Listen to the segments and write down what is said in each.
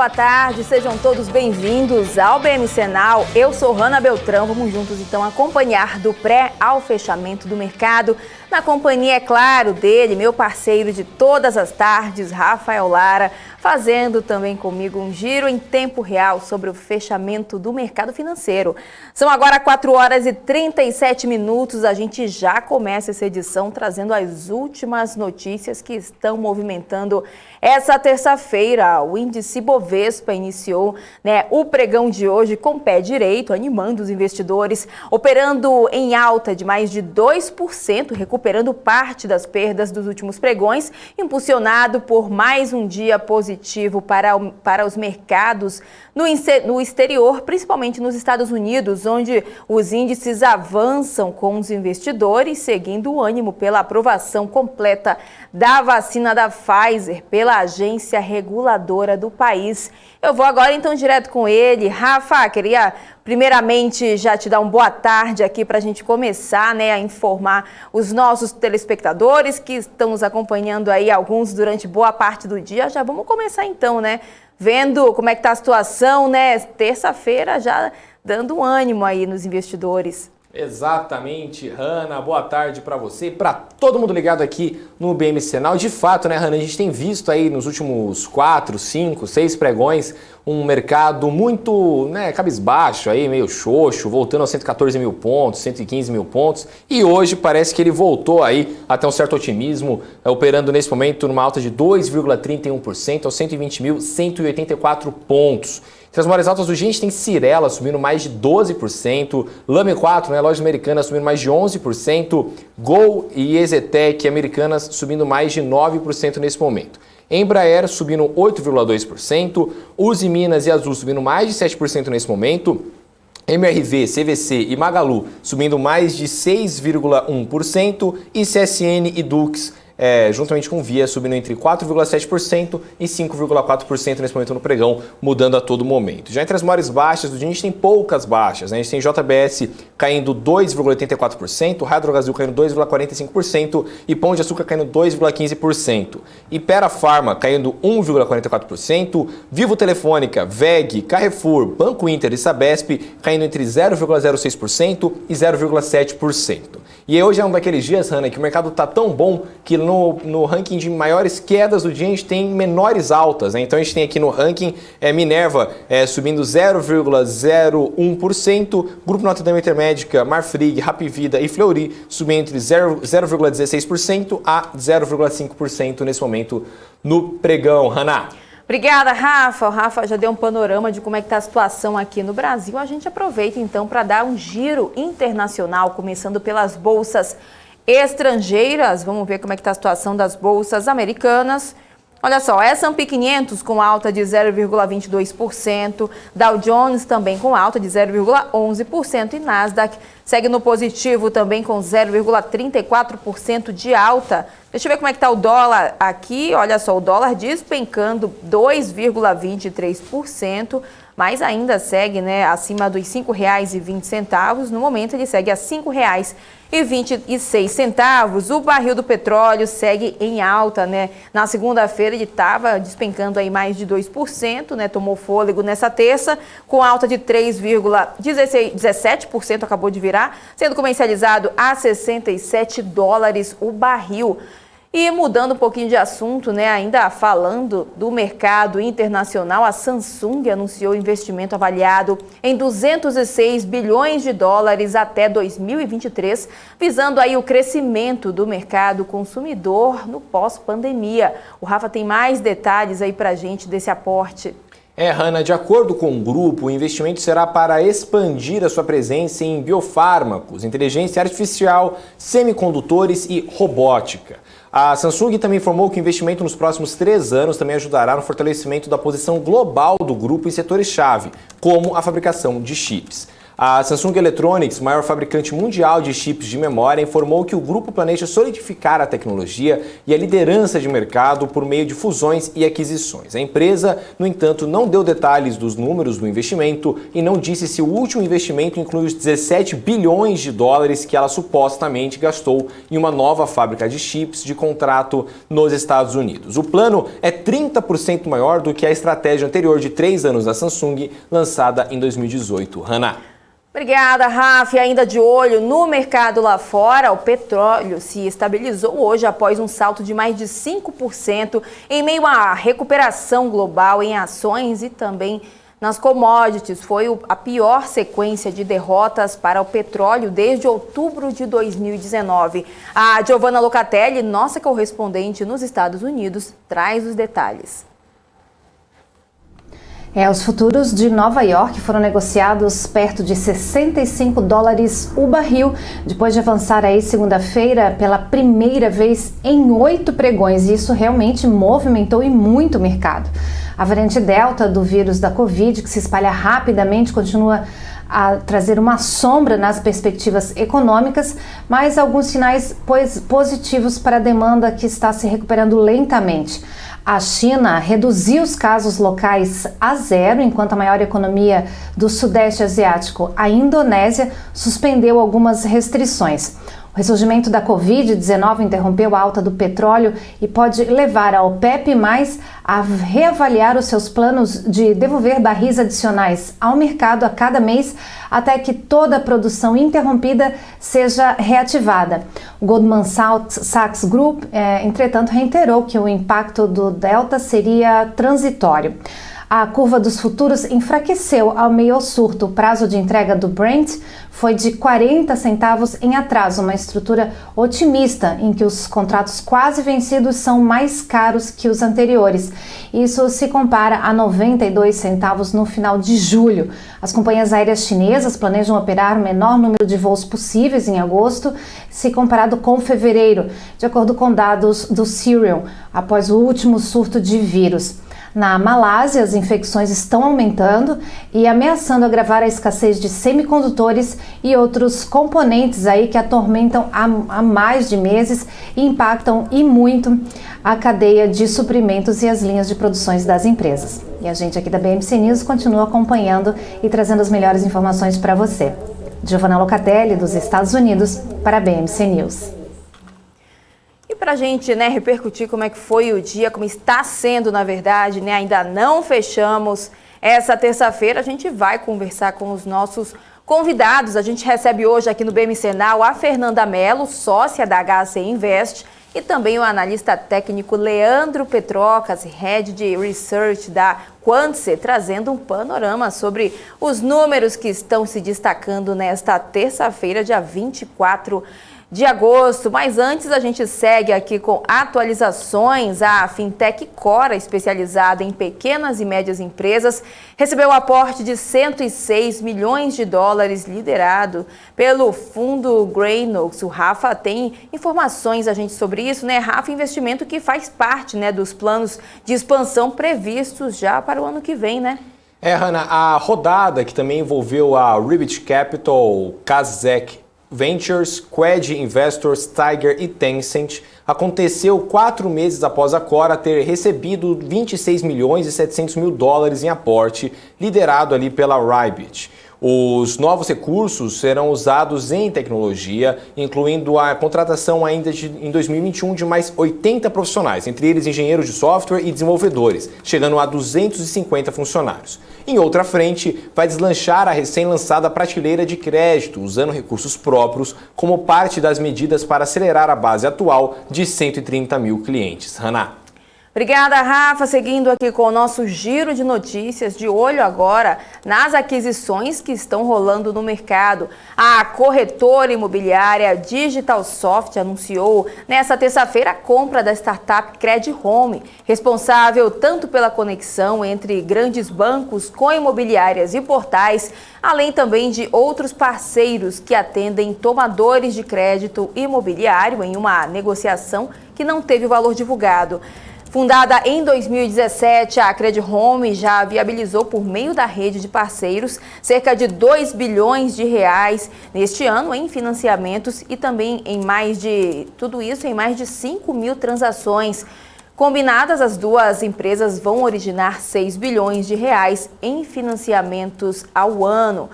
boa tarde, sejam todos bem-vindos ao BMC Now. Eu sou Hanna Beltrão, vamos juntos então acompanhar do pré ao fechamento do mercado. Na companhia, é claro, dele, meu parceiro de todas as tardes, Rafael Lara, fazendo também comigo um giro em tempo real sobre o fechamento do mercado financeiro. São agora 4 horas e 37 minutos, a gente já começa essa edição trazendo as últimas notícias que estão movimentando essa terça-feira. O índice Bovespa iniciou o pregão de hoje com pé direito, animando os investidores, operando em alta de mais de 2%, recuperando parte das perdas dos últimos pregões, impulsionado por mais um dia positivo para os mercados no exterior, principalmente nos Estados Unidos, onde os índices avançam com os investidores, seguindo o ânimo pela aprovação completa da vacina da Pfizer pela agência reguladora do país. Eu vou agora então direto com ele. Rafa, queria primeiramente já te dar uma boa tarde aqui para a gente começar a informar os nossos telespectadores que estão nos acompanhando aí, alguns durante boa parte do dia. Já vamos começar então, vendo como é que está a situação, terça-feira já dando um ânimo aí nos investidores. Exatamente, Hanna, boa tarde para você, para todo mundo ligado aqui no BMC Now. De fato, Hanna, a gente tem visto aí nos últimos 4, 5, 6 pregões um mercado muito, cabisbaixo aí, meio xoxo, voltando aos 114 mil pontos, 115 mil pontos, e hoje parece que ele voltou aí até um certo otimismo, operando nesse momento numa alta de 2,31% aos 120.184 pontos. Entre as maiores altas do dia, a gente tem Cyrela subindo mais de 12%, Lame 4, lojas americanas subindo mais de 11%, Gol e EZTEC americanas subindo mais de 9% nesse momento. Embraer subindo 8,2%, Uzi Minas e Azul subindo mais de 7% nesse momento, MRV, CVC e Magalu subindo mais de 6,1% e CSN e Dux juntamente com Via, subindo entre 4,7% e 5,4% nesse momento no pregão, mudando a todo momento. Já entre as maiores baixas do dia, a gente tem poucas baixas. A gente tem JBS caindo 2,84%, Hydrogazil caindo 2,45% e Pão de Açúcar caindo 2,15%. Ipera Pharma caindo 1,44%, Vivo Telefônica, VEG, Carrefour, Banco Inter e Sabesp caindo entre 0,06% e 0,7%. E hoje é um daqueles dias, Hanna, que o mercado está tão bom que no ranking de maiores quedas do dia a gente tem menores altas. Então a gente tem aqui no ranking Minerva subindo 0,01%, Grupo Notre Dame Intermédica, Marfrig, Hapvida e Fleury subindo entre 0,16% a 0,5% nesse momento no pregão. Hanna. Obrigada, Rafa. O Rafa já deu um panorama de como é que está a situação aqui no Brasil. A gente aproveita então para dar um giro internacional, começando pelas bolsas estrangeiras. Vamos ver como é que está a situação das bolsas americanas. Olha só, S&P 500 com alta de 0,22%, Dow Jones também com alta de 0,11% e Nasdaq segue no positivo também com 0,34% de alta. Deixa eu ver como é que está o dólar aqui. Olha só, o dólar despencando 2,23%, mas ainda segue acima dos R$ 5,20. No momento ele segue a R$ 5,26. O barril do petróleo segue em alta, Na segunda-feira ele estava despencando aí mais de 2%, Tomou fôlego nessa terça, com alta de 3,17%, acabou de virar, sendo comercializado a $67 o barril. E mudando um pouquinho de assunto, ainda falando do mercado internacional, a Samsung anunciou investimento avaliado em 206 bilhões de dólares até 2023, visando aí o crescimento do mercado consumidor no pós-pandemia. O Rafa tem mais detalhes aí pra gente desse aporte. Hanna, de acordo com o grupo, o investimento será para expandir a sua presença em biofármacos, inteligência artificial, semicondutores e robótica. A Samsung também informou que o investimento nos próximos 3 anos também ajudará no fortalecimento da posição global do grupo em setores-chave, como a fabricação de chips. A Samsung Electronics, maior fabricante mundial de chips de memória, informou que o grupo planeja solidificar a tecnologia e a liderança de mercado por meio de fusões e aquisições. A empresa, no entanto, não deu detalhes dos números do investimento e não disse se o último investimento inclui os 17 bilhões de dólares que ela supostamente gastou em uma nova fábrica de chips de contrato nos Estados Unidos. O plano é 30% maior do que a estratégia anterior de 3 anos da Samsung, lançada em 2018. Hannah. Obrigada, Rafa. E ainda de olho no mercado lá fora, o petróleo se estabilizou hoje após um salto de mais de 5% em meio à recuperação global em ações e também nas commodities. Foi a pior sequência de derrotas para o petróleo desde outubro de 2019. A Giovanna Locatelli, nossa correspondente nos Estados Unidos, traz os detalhes. Os futuros de Nova York foram negociados perto de 65 dólares o barril, depois de avançar aí segunda-feira pela primeira vez em 8 pregões. E isso realmente movimentou e muito o mercado. A variante Delta do vírus da Covid, que se espalha rapidamente, continua a trazer uma sombra nas perspectivas econômicas, mas alguns sinais positivos para a demanda que está se recuperando lentamente. A China reduziu os casos locais a 0, enquanto a maior economia do Sudeste Asiático, a Indonésia, suspendeu algumas restrições. O ressurgimento da Covid-19 interrompeu a alta do petróleo e pode levar a OPEP+ a reavaliar os seus planos de devolver barris adicionais ao mercado a cada mês até que toda a produção interrompida seja reativada. O Goldman Sachs Group, entretanto, reiterou que o impacto do Delta seria transitório. A curva dos futuros enfraqueceu ao meio ao surto. O prazo de entrega do Brent foi de 40 centavos em atraso, uma estrutura otimista em que os contratos quase vencidos são mais caros que os anteriores. Isso se compara a 92 centavos no final de julho. As companhias aéreas chinesas planejam operar o menor número de voos possíveis em agosto, se comparado com fevereiro, de acordo com dados do Cirium, após o último surto de vírus. Na Malásia, as infecções estão aumentando e ameaçando agravar a escassez de semicondutores e outros componentes aí que atormentam há mais de meses e impactam e muito a cadeia de suprimentos e as linhas de produções das empresas. E a gente aqui da BMC News continua acompanhando e trazendo as melhores informações para você. Giovanna Locatelli, dos Estados Unidos, para a BMC News. E para a gente, repercutir como é que foi o dia, como está sendo, na verdade, ainda não fechamos essa terça-feira, a gente vai conversar com os nossos convidados. A gente recebe hoje aqui no BMC Now a Fernanda Mello, sócia da HC Invest, e também o analista técnico Leandro Petrocas, Head de Research da Quantse, trazendo um panorama sobre os números que estão se destacando nesta terça-feira, dia 24 de agosto. Mas antes a gente segue aqui com atualizações. A Fintech Cora, especializada em pequenas e médias empresas, recebeu o aporte de 106 milhões de dólares liderado pelo fundo Greynox. O Rafa tem informações a gente sobre isso, Rafa, investimento que faz parte, dos planos de expansão previstos já para o ano que vem, Hannah, a rodada que também envolveu a Ribbit Capital, Kazakh Ventures, Qued Investors, Tiger e Tencent aconteceu 4 meses após a Cora ter recebido 26 milhões e 700 mil dólares em aporte, liderado ali pela Ribbit. Os novos recursos serão usados em tecnologia, incluindo a contratação ainda em 2021 de mais 80 profissionais, entre eles engenheiros de software e desenvolvedores, chegando a 250 funcionários. Em outra frente, vai deslanchar a recém-lançada prateleira de crédito, usando recursos próprios como parte das medidas para acelerar a base atual de 130 mil clientes. Hannah. Obrigada, Rafa. Seguindo aqui com o nosso giro de notícias, de olho agora nas aquisições que estão rolando no mercado. A corretora imobiliária Digitalsoft anunciou nesta terça-feira a compra da startup Credit Home, responsável tanto pela conexão entre grandes bancos com imobiliárias e portais, além também de outros parceiros que atendem tomadores de crédito imobiliário em uma negociação que não teve o valor divulgado. Fundada em 2017, a Cred Home já viabilizou por meio da rede de parceiros cerca de 2 bilhões de reais neste ano em financiamentos e também em mais de 5 mil transações. Combinadas, as duas empresas vão originar 6 bilhões de reais em financiamentos ao ano.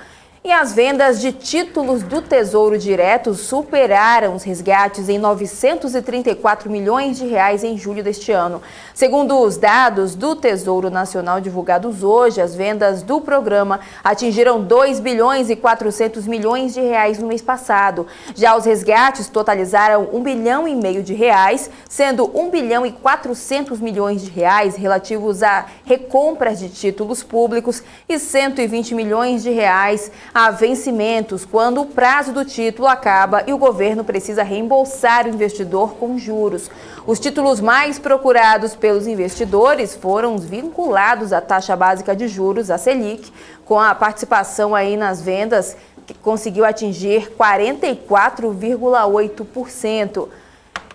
E as vendas de títulos do Tesouro Direto superaram os resgates em 934 milhões de reais em julho deste ano. Segundo os dados do Tesouro Nacional divulgados hoje, as vendas do programa atingiram 2 bilhões e 400 milhões de reais no mês passado. Já os resgates totalizaram 1 bilhão e meio de reais, sendo 1 bilhão e 400 milhões de reais relativos a recompras de títulos públicos e 120 milhões de reais a vencimentos, quando o prazo do título acaba e o governo precisa reembolsar o investidor com juros. Os títulos mais procurados pelos investidores foram os vinculados à taxa básica de juros, a Selic, com a participação aí nas vendas que conseguiu atingir 44,8%.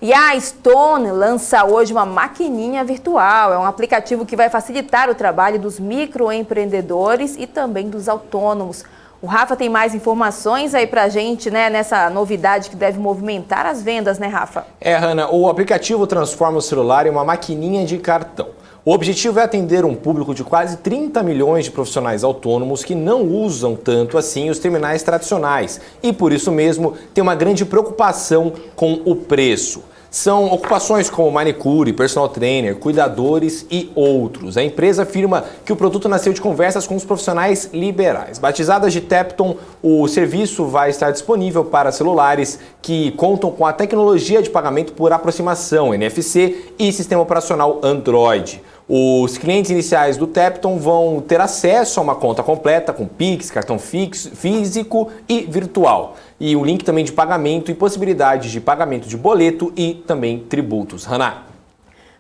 E a Stone lança hoje uma maquininha virtual. É um aplicativo que vai facilitar o trabalho dos microempreendedores e também dos autônomos. O Rafa tem mais informações aí pra gente, né, nessa novidade que deve movimentar as vendas, né, Rafa? Hanna, o aplicativo transforma o celular em uma maquininha de cartão. O objetivo é atender um público de quase 30 milhões de profissionais autônomos que não usam tanto assim os terminais tradicionais e, por isso mesmo, tem uma grande preocupação com o preço. São ocupações como manicure, personal trainer, cuidadores e outros. A empresa afirma que o produto nasceu de conversas com os profissionais liberais. Batizada de Tapton, o serviço vai estar disponível para celulares que contam com a tecnologia de pagamento por aproximação, NFC, e sistema operacional Android. Os clientes iniciais do Tapton vão ter acesso a uma conta completa com Pix, cartão físico e virtual. E o link também de pagamento e possibilidade de pagamento de boleto e também tributos. Hanna.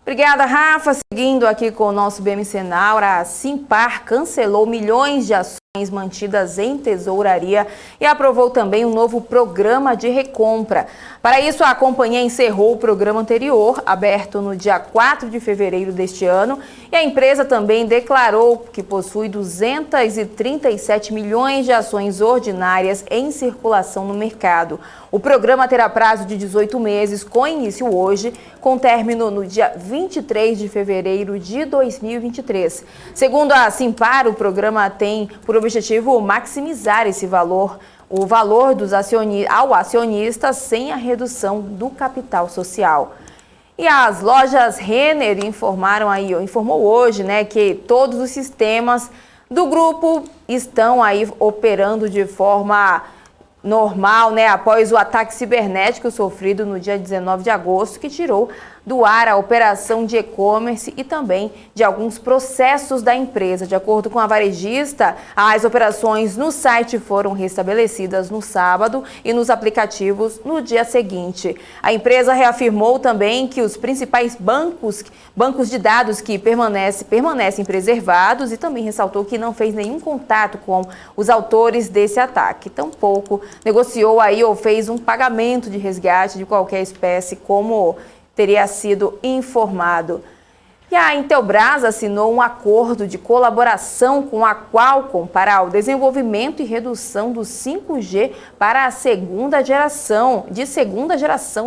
Obrigada, Rafa. Seguindo aqui com o nosso BMC Now, a Simpar cancelou milhões de ações mantidas em tesouraria e aprovou também um novo programa de recompra. Para isso, a companhia encerrou o programa anterior, aberto no dia 4 de fevereiro deste ano, e a empresa também declarou que possui 237 milhões de ações ordinárias em circulação no mercado. O programa terá prazo de 18 meses, com início hoje, com término no dia 23 de fevereiro de 2023. Segundo a Simpar, o programa tem por objetivo maximizar esse valor, o valor ao acionista sem a redução do capital social. E as lojas Renner informou hoje, né, que todos os sistemas do grupo estão aí operando de forma normal, né, após o ataque cibernético sofrido no dia 19 de agosto, que tirou do ar a operação de e-commerce e também de alguns processos da empresa. De acordo com a varejista, as operações no site foram restabelecidas no sábado e nos aplicativos no dia seguinte. A empresa reafirmou também que os principais bancos de dados que permanecem preservados e também ressaltou que não fez nenhum contato com os autores desse ataque. Tampouco negociou aí ou fez um pagamento de resgate de qualquer espécie, como teria sido informado. E a Intelbras assinou um acordo de colaboração com a Qualcomm para o desenvolvimento e redução do 5G para a segunda geração.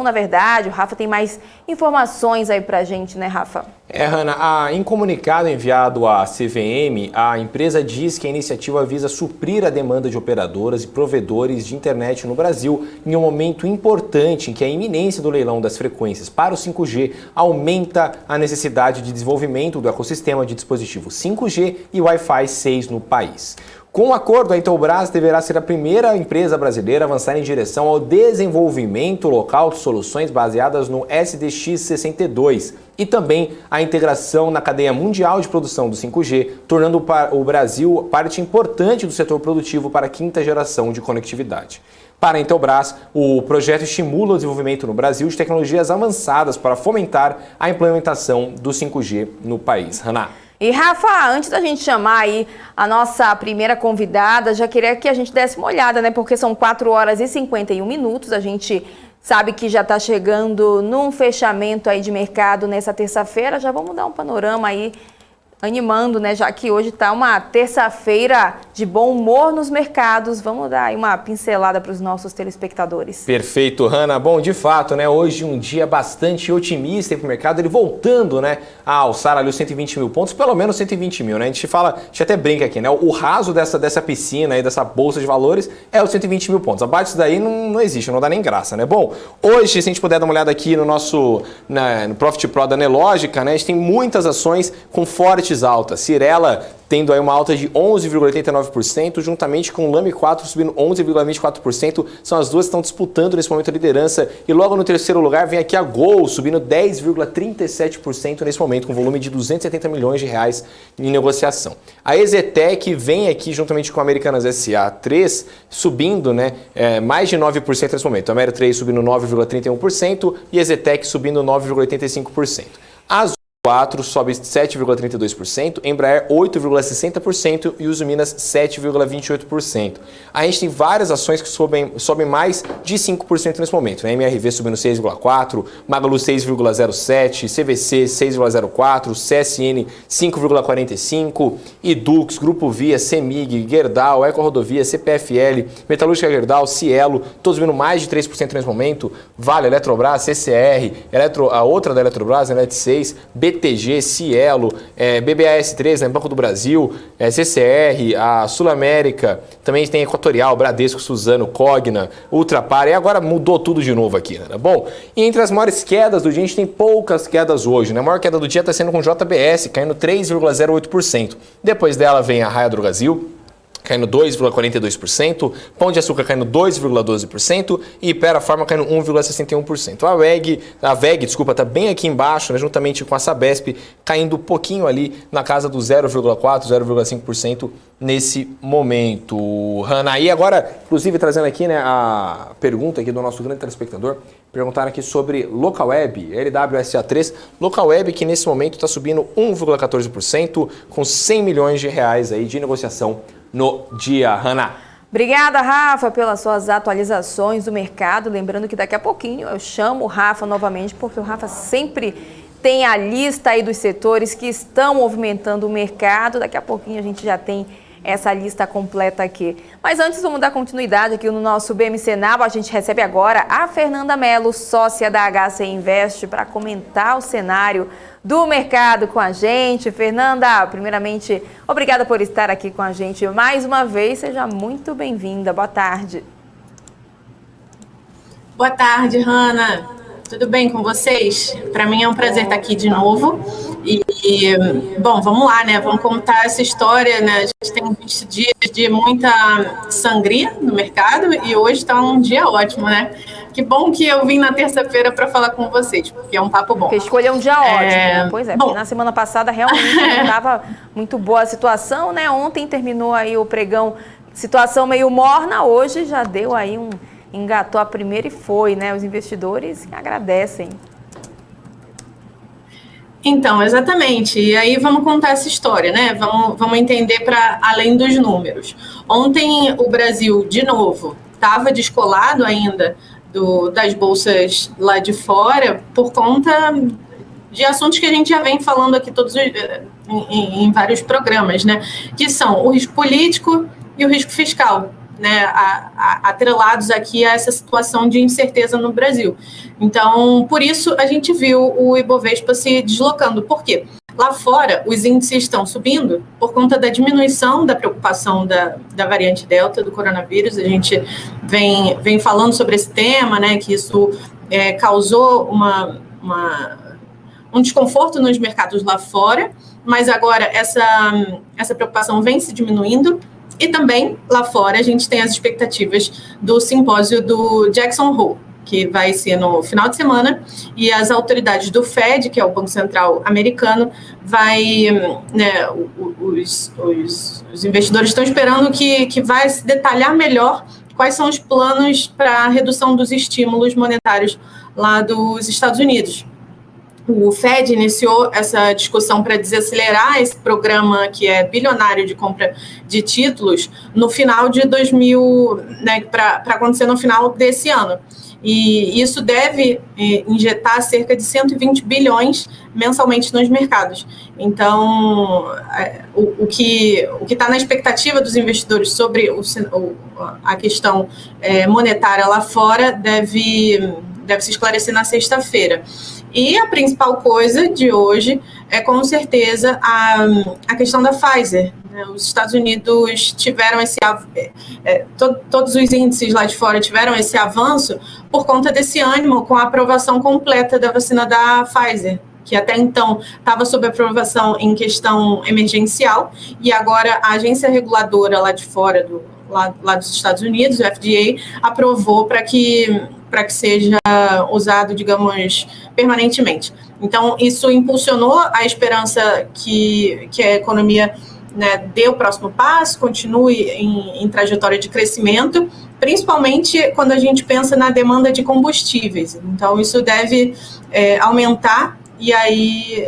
Na verdade. O Rafa tem mais informações aí pra gente, né, Rafa? Hanna, em comunicado enviado à CVM, a empresa diz que a iniciativa visa suprir a demanda de operadoras e provedores de internet no Brasil em um momento importante em que a iminência do leilão das frequências para o 5G aumenta a necessidade de desenvolvimento do ecossistema de dispositivos 5G e Wi-Fi 6 no país. Com o acordo, a Intelbras deverá ser a primeira empresa brasileira a avançar em direção ao desenvolvimento local de soluções baseadas no SDX62 e também a integração na cadeia mundial de produção do 5G, tornando o Brasil parte importante do setor produtivo para a quinta geração de conectividade. Para a Intelbras, o projeto estimula o desenvolvimento no Brasil de tecnologias avançadas para fomentar a implementação do 5G no país. Hanna. E Rafa, antes da gente chamar aí a nossa primeira convidada, já queria que a gente desse uma olhada, né? Porque são 4 horas e 51 minutos, a gente sabe que já está chegando num fechamento aí de mercado nessa terça-feira. Já vamos dar um panorama aí, animando, né? Já que hoje está uma terça-feira de bom humor nos mercados. Vamos dar aí uma pincelada para os nossos telespectadores. Perfeito, Hanna. Bom, de fato, né? Hoje um dia bastante otimista para o mercado, ele voltando, né, a alçar ali os 120 mil pontos, pelo menos 120 mil, né? A gente até brinca aqui, né? O raso dessa piscina aí, dessa bolsa de valores é os 120 mil pontos. Abaixo disso daí não existe, não dá nem graça, né? Bom, hoje, se a gente puder dar uma olhada aqui no nosso no Profit Pro da Nelógica, né? A gente tem muitas ações com fortes altas. Cirela tendo aí uma alta de 11,89%, juntamente com o Lame 4 subindo 11,24%. São as duas que estão disputando nesse momento a liderança. E logo no terceiro lugar vem aqui a Gol, subindo 10,37% nesse momento, com volume de 270 milhões de reais em negociação. A Exetec vem aqui juntamente com a Americanas SA 3, subindo, né, mais de 9% nesse momento. A Amero 3 subindo 9,31% e a Exetec subindo 9,85%. As 4 sobe 7,32%, Embraer 8,60% e Usiminas 7,28%. A gente tem várias ações que sobem mais de 5% nesse momento, né? MRV subindo 6,4%, Magalu 6,07%, CVC 6,04%, CSN 5,45%, Edux, Grupo Via, CEMIG, Gerdau, EcoRodovia, CPFL, Metalúrgica Gerdau, Cielo, todos subindo mais de 3% nesse momento, Vale, Eletrobras, CCR, a outra da Eletrobras, Elet 6, BTG, Cielo, BBAS3, né, Banco do Brasil, CCR, a Sul América, também tem Equatorial, Bradesco, Suzano, Cogna, Ultrapar, e agora mudou tudo de novo aqui, né? Bom, e entre as maiores quedas do dia, a gente tem poucas quedas hoje, né? A maior queda do dia está sendo com JBS, caindo 3,08%. Depois dela vem a Raia Drogasil, caindo 2,42%, Pão de Açúcar caindo 2,12% e Hypera Pharma caindo 1,61%. A VEG, está bem aqui embaixo, né, juntamente com a Sabesp, caindo um pouquinho ali na casa do 0,4%, 0,5% nesse momento. Hanna, e agora, inclusive, trazendo aqui, né, a pergunta aqui do nosso grande telespectador, perguntaram aqui sobre Localweb, LWSA3, Localweb que nesse momento está subindo 1,14%, com 100 milhões de reais aí de negociação no dia. Hanna. Obrigada, Rafa, pelas suas atualizações do mercado. Lembrando que daqui a pouquinho eu chamo o Rafa novamente, porque o Rafa sempre tem a lista aí dos setores que estão movimentando o mercado. Daqui a pouquinho a gente já tem essa lista completa aqui. Mas antes, vamos dar continuidade aqui no nosso BMC Now. A gente recebe agora a Fernanda Mello, sócia da HC Invest, para comentar o cenário do mercado com a gente. Fernanda, primeiramente, obrigada por estar aqui com a gente mais uma vez. Seja muito bem-vinda. Boa tarde. Boa tarde, Hanna. Tudo bem com vocês? Para mim é um prazer estar aqui de novo. Bom, vamos lá, né? Vamos contar essa história, né? A gente tem 20 dias de muita sangria no mercado e hoje está um dia ótimo, né? Que bom que eu vim na terça-feira para falar com vocês, porque é um papo bom. Porque escolheu um dia ótimo, né? Pois é, porque na semana passada realmente não estava muito boa a situação, né? Ontem terminou aí o pregão, situação meio morna, hoje já deu aí engatou a primeira e foi, né? Os investidores agradecem. Então, exatamente. E aí vamos contar essa história, né? Vamos entender para além dos números. Ontem o Brasil, de novo, estava descolado ainda das bolsas lá de fora por conta de assuntos que a gente já vem falando aqui todos em vários programas, né? Que são o risco político e o risco fiscal, né, atrelados aqui a essa situação de incerteza no Brasil. Então, por isso, a gente viu o Ibovespa se deslocando. Por quê? Lá fora, os índices estão subindo por conta da diminuição da preocupação da variante Delta do coronavírus. A gente vem falando sobre esse tema, né, que isso causou um desconforto nos mercados lá fora, mas agora essa preocupação vem se diminuindo. E também, lá fora, a gente tem as expectativas do simpósio do Jackson Hole, que vai ser no final de semana, e as autoridades do Fed, que é o Banco Central americano, né, os investidores estão esperando que vai se detalhar melhor quais são os planos para a redução dos estímulos monetários lá dos Estados Unidos. O Fed iniciou essa discussão para desacelerar esse programa que é bilionário de compra de títulos no final de 2000, né, para acontecer no final desse ano. e isso deve injetar cerca de 120 bilhões mensalmente nos mercados. Então, o que está na expectativa dos investidores sobre a questão monetária lá fora deve se esclarecer na sexta-feira. E a principal coisa de hoje é, com certeza, a questão da Pfizer. Os Estados Unidos tiveram todos os índices lá de fora tiveram esse avanço por conta desse ânimo com a aprovação completa da vacina da Pfizer, que até então estava sob aprovação em questão emergencial, e agora a agência reguladora lá de fora, lá dos Estados Unidos, o FDA, aprovou para que seja usado, digamos, permanentemente. Então, isso impulsionou a esperança que a economia, né, dê o próximo passo, continue em trajetória de crescimento, principalmente quando a gente pensa na demanda de combustíveis. Então, isso deve aumentar, e aí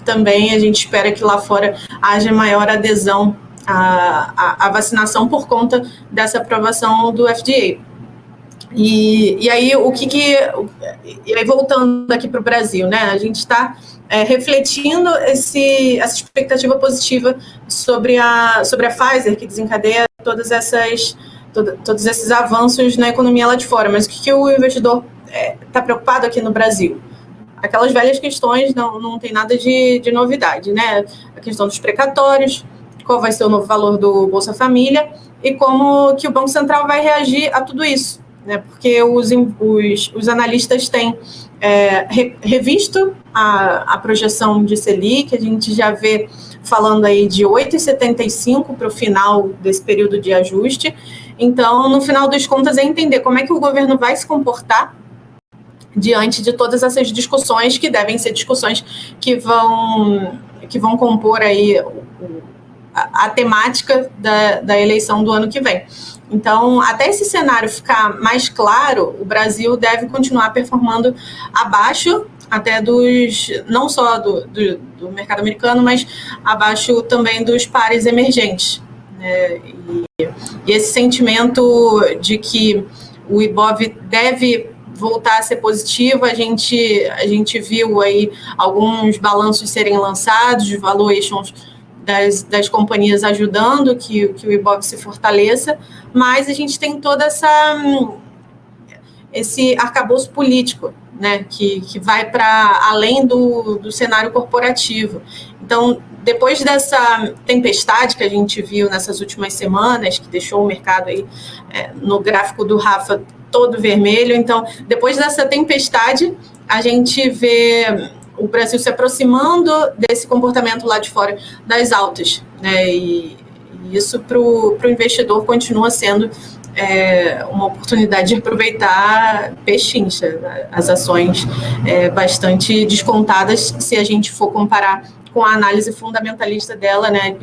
também a gente espera que lá fora haja maior adesão à vacinação por conta dessa aprovação do FDA. E aí, e aí voltando aqui para o Brasil, né, a gente está refletindo essa expectativa positiva sobre a Pfizer, que desencadeia todos esses avanços na economia lá de fora. Mas o que o investidor está preocupado aqui no Brasil? Aquelas velhas questões, não tem nada de novidade, né? A questão dos precatórios, qual vai ser o novo valor do Bolsa Família e como que o Banco Central vai reagir a tudo isso, né? Porque os analistas têm revisto a projeção de Selic, a gente já vê falando aí de 8,75 para o final desse período de ajuste. Então, no final das contas, é entender como é que o governo vai se comportar diante de todas essas discussões, que devem ser discussões que vão compor aí a temática da eleição do ano que vem. Então, até esse cenário ficar mais claro, o Brasil deve continuar performando abaixo até não só do mercado americano, mas abaixo também dos pares emergentes, né? E esse sentimento de que o Ibov deve voltar a ser positivo, a gente viu aí alguns balanços serem lançados, de valuations das companhias ajudando que o Ibov se fortaleça, mas a gente tem todo esse arcabouço político, né, que vai para além do cenário corporativo. Então, depois dessa tempestade que a gente viu nessas últimas semanas, que deixou o mercado aí no gráfico do Rafa todo vermelho, então, depois dessa tempestade, a gente vê o Brasil se aproximando desse comportamento lá de fora das altas, né? E isso para o investidor continua sendo uma oportunidade de aproveitar pechincha, as ações bastante descontadas se a gente for comparar com a análise fundamentalista dela, né?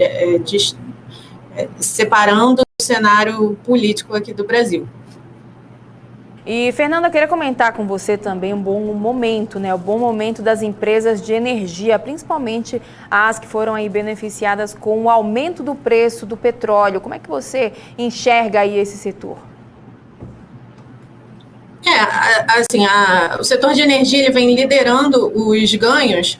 Separando o cenário político aqui do Brasil. E, Fernanda, eu queria comentar com você também um bom momento, né? O bom momento das empresas de energia, principalmente as que foram aí beneficiadas com o aumento do preço do petróleo. Como é que você enxerga aí esse setor? O setor de energia ele vem liderando os ganhos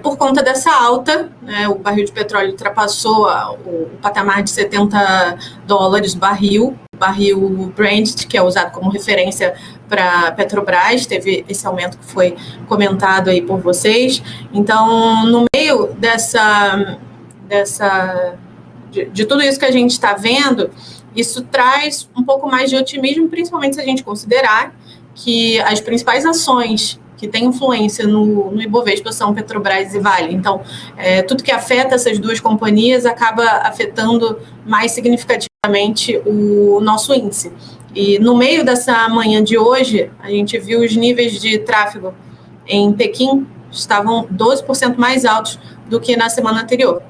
por conta dessa alta, né? O barril de petróleo ultrapassou o patamar de $70 barril Brent, que é usado como referência para Petrobras, teve esse aumento que foi comentado aí por vocês. Então, no meio de tudo isso que a gente está vendo, isso traz um pouco mais de otimismo, principalmente se a gente considerar que as principais ações que têm influência no Ibovespa são Petrobras e Vale. Então, tudo que afeta essas duas companhias acaba afetando mais significativamente o nosso índice. E no meio dessa manhã de hoje, a gente viu os níveis de tráfego em Pequim estavam 12% mais altos do que na semana anterior.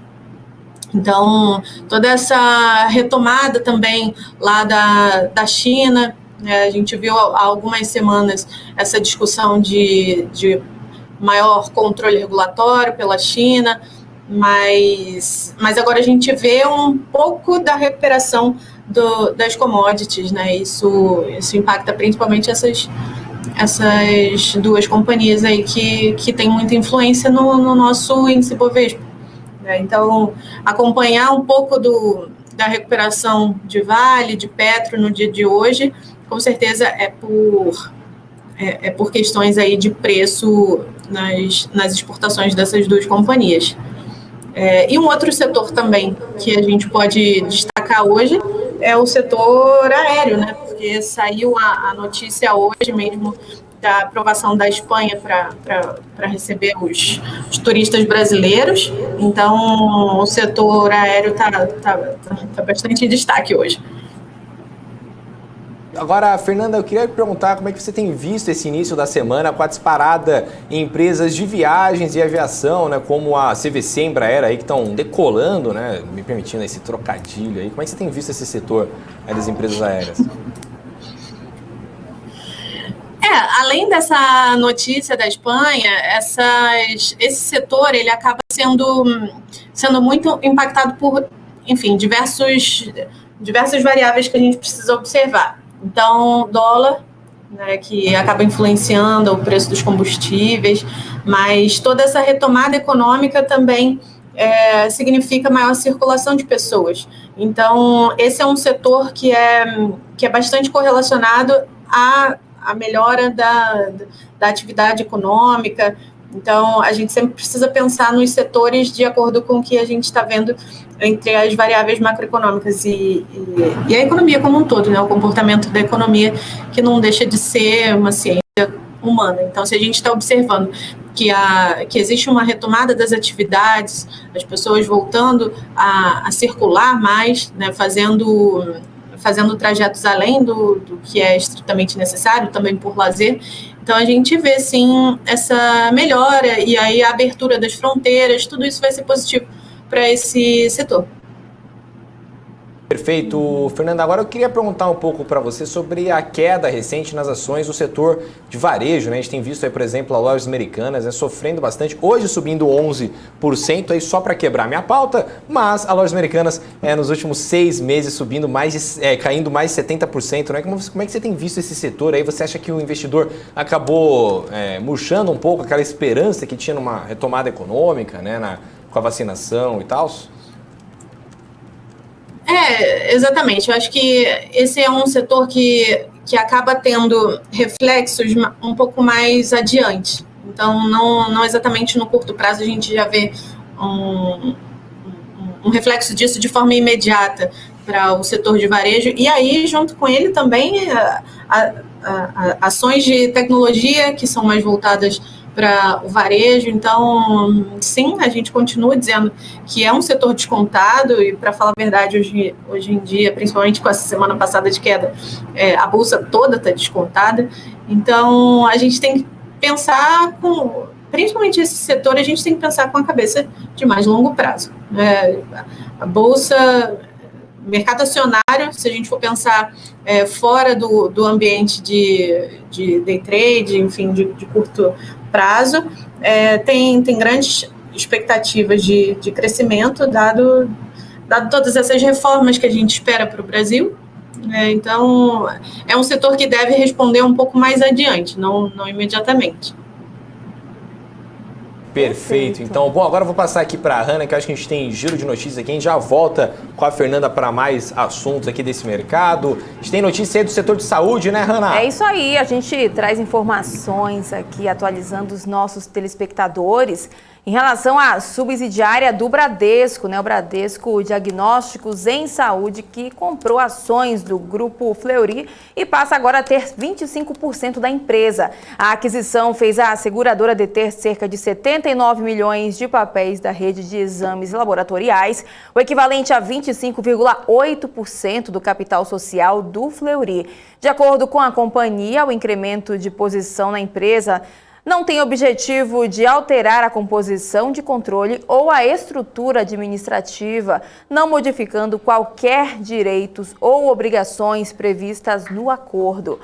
Então, toda essa retomada também lá da China, a gente viu há algumas semanas essa discussão de maior controle regulatório pela China, mas agora a gente vê um pouco da recuperação das commodities, né? Isso impacta principalmente essas duas companhias aí que têm muita influência no nosso índice Bovespa, né? Então, acompanhar um pouco da recuperação de Vale, de Petro no dia de hoje, com certeza é por questões aí de preço nas exportações dessas duas companhias. E um outro setor também que a gente pode destacar hoje é o setor aéreo, né? Porque saiu a notícia hoje mesmo da aprovação da Espanha para receber os turistas brasileiros. Então, o setor aéreo tá bastante em destaque hoje. Agora, Fernanda, eu queria perguntar como é que você tem visto esse início da semana com a disparada em empresas de viagens e aviação, né, como a CVC e Embraer aí que estão decolando, né, me permitindo esse trocadilho aí. Como é que você tem visto esse setor das empresas aéreas? Além dessa notícia da Espanha, esse setor ele acaba sendo muito impactado por, enfim, diversas variáveis que a gente precisa observar. Então, dólar, né, que acaba influenciando o preço dos combustíveis, mas toda essa retomada econômica também significa maior circulação de pessoas. Então, esse é um setor que é bastante correlacionado à melhora da atividade econômica. Então, a gente sempre precisa pensar nos setores de acordo com o que a gente está vendo entre as variáveis macroeconômicas e a economia como um todo, né? O comportamento da economia, que não deixa de ser uma ciência humana. Então, se a gente está observando que existe uma retomada das atividades, as pessoas voltando a circular mais, né? Fazendo trajetos além do que é estritamente necessário, também por lazer. Então, a gente vê, sim, essa melhora e aí a abertura das fronteiras, tudo isso vai ser positivo para esse setor. Perfeito. Fernanda, agora eu queria perguntar um pouco para você sobre a queda recente nas ações do setor de varejo, né? A gente tem visto aí, por exemplo, as lojas americanas sofrendo bastante, hoje subindo 11% aí só para quebrar minha pauta, mas as lojas americanas nos últimos 6 meses subindo caindo mais de 70%, né? Como é que você tem visto esse setor aí? Você acha que o investidor acabou murchando um pouco aquela esperança que tinha numa retomada econômica, né? Com a vacinação e tal? Exatamente. Eu acho que esse é um setor que acaba tendo reflexos um pouco mais adiante. Então, não exatamente no curto prazo a gente já vê um reflexo disso de forma imediata para o setor de varejo. E aí, junto com ele também, ações de tecnologia que são mais voltadas para o varejo. Então, sim, a gente continua dizendo que é um setor descontado e, para falar a verdade, hoje em dia, principalmente com essa semana passada de queda, a bolsa toda está descontada. Então, a gente tem que pensar principalmente esse setor, a gente tem que pensar com a cabeça de mais longo prazo. A bolsa, mercado acionário, se a gente for pensar fora do ambiente de day trade, enfim, de curto prazo, tem grandes expectativas de crescimento, dado todas essas reformas que a gente espera para o Brasil. Então, é um setor que deve responder um pouco mais adiante, não imediatamente. Perfeito. Então, bom, agora eu vou passar aqui para a Hanna, que eu acho que a gente tem giro de notícias aqui. A gente já volta com a Fernanda para mais assuntos aqui desse mercado. A gente tem notícia aí do setor de saúde, né, Hanna? É isso aí. A gente traz informações aqui, atualizando os nossos telespectadores em relação à subsidiária do Bradesco, né? O Bradesco Diagnósticos em Saúde, que comprou ações do Grupo Fleury e passa agora a ter 25% da empresa. A aquisição fez a seguradora deter cerca de 79 milhões de papéis da rede de exames laboratoriais, o equivalente a 25,8% do capital social do Fleury. De acordo com a companhia, o incremento de posição na empresa não tem objetivo de alterar a composição de controle ou a estrutura administrativa, não modificando qualquer direitos ou obrigações previstas no acordo.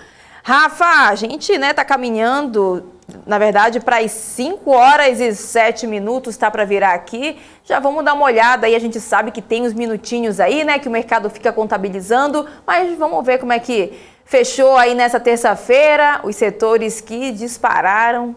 Rafa, a gente, né, tá caminhando, na verdade, para as 5h07, tá para virar aqui. Já vamos dar uma olhada aí, a gente sabe que tem uns minutinhos aí, né, que o mercado fica contabilizando, mas vamos ver como é que fechou aí nessa terça-feira, os setores que dispararam.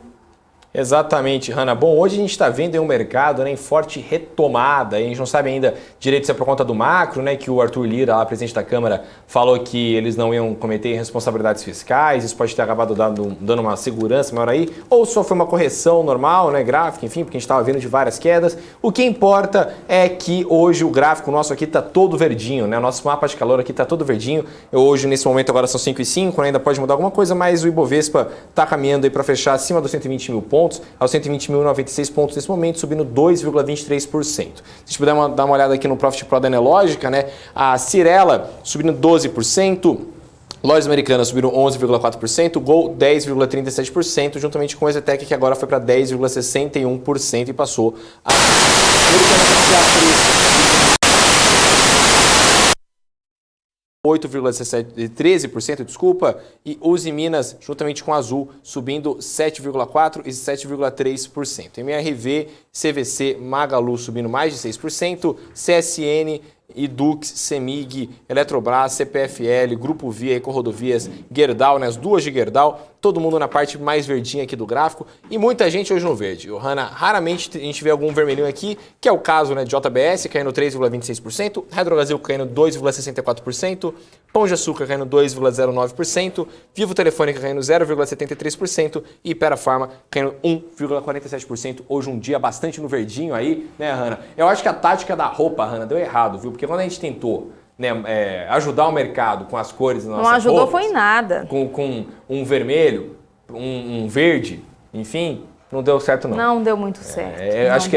Exatamente, Hanna. Bom, hoje a gente está vendo aí um mercado, né, em forte retomada. A gente não sabe ainda direito se é por conta do macro, né, que o Arthur Lira, lá, presidente da Câmara, falou que eles não iam cometer responsabilidades fiscais. Isso pode ter acabado dando uma segurança maior aí, ou só foi uma correção normal, né, gráfica, enfim, porque a gente estava vindo de várias quedas. O que importa é que hoje o gráfico nosso aqui está todo verdinho, né, o nosso mapa de calor aqui está todo verdinho. Hoje, nesse momento, agora são 5h05, né, ainda pode mudar alguma coisa, mas o Ibovespa está caminhando aí para fechar acima dos 120 mil pontos. Aos 120.096 pontos nesse momento, subindo 2,23%. Se a gente puder dar uma olhada aqui no Profit Pro da Enelógica, né? A Cyrela subindo 12%, Lojas Americanas subiram 11,4%, Gol 10,37%, juntamente com a Zetec, que agora foi para 10,61% e passou a Americanas 13%, desculpa, e Uzi Minas, juntamente com a Azul, subindo 7,4% e 7,3%. MRV, CVC, Magalu subindo mais de 6%, CSN, Edux, Semig, Eletrobras, CPFL, Grupo Via, Ecorodovias, Gerdau, né, as duas de Gerdau, todo mundo na parte mais verdinha aqui do gráfico e muita gente hoje no verde. O Hanna, raramente a gente vê algum vermelhinho aqui, que é o caso, né, de JBS caindo 3,26%, Hidrobrasil caindo 2,64%, Pão de Açúcar caindo 2,09%, Vivo Telefônica caindo 0,73% e Hypera Pharma caindo 1,47%. Hoje um dia bastante no verdinho aí, né, Hanna? Eu acho que a tática da roupa, Hanna, deu errado, viu? Porque quando a gente tentou, né, ajudar o mercado com as cores das nossas roupas, não ajudou roupas, foi em nada. Com um vermelho, um verde, enfim, não deu certo não. Não deu muito certo. Acho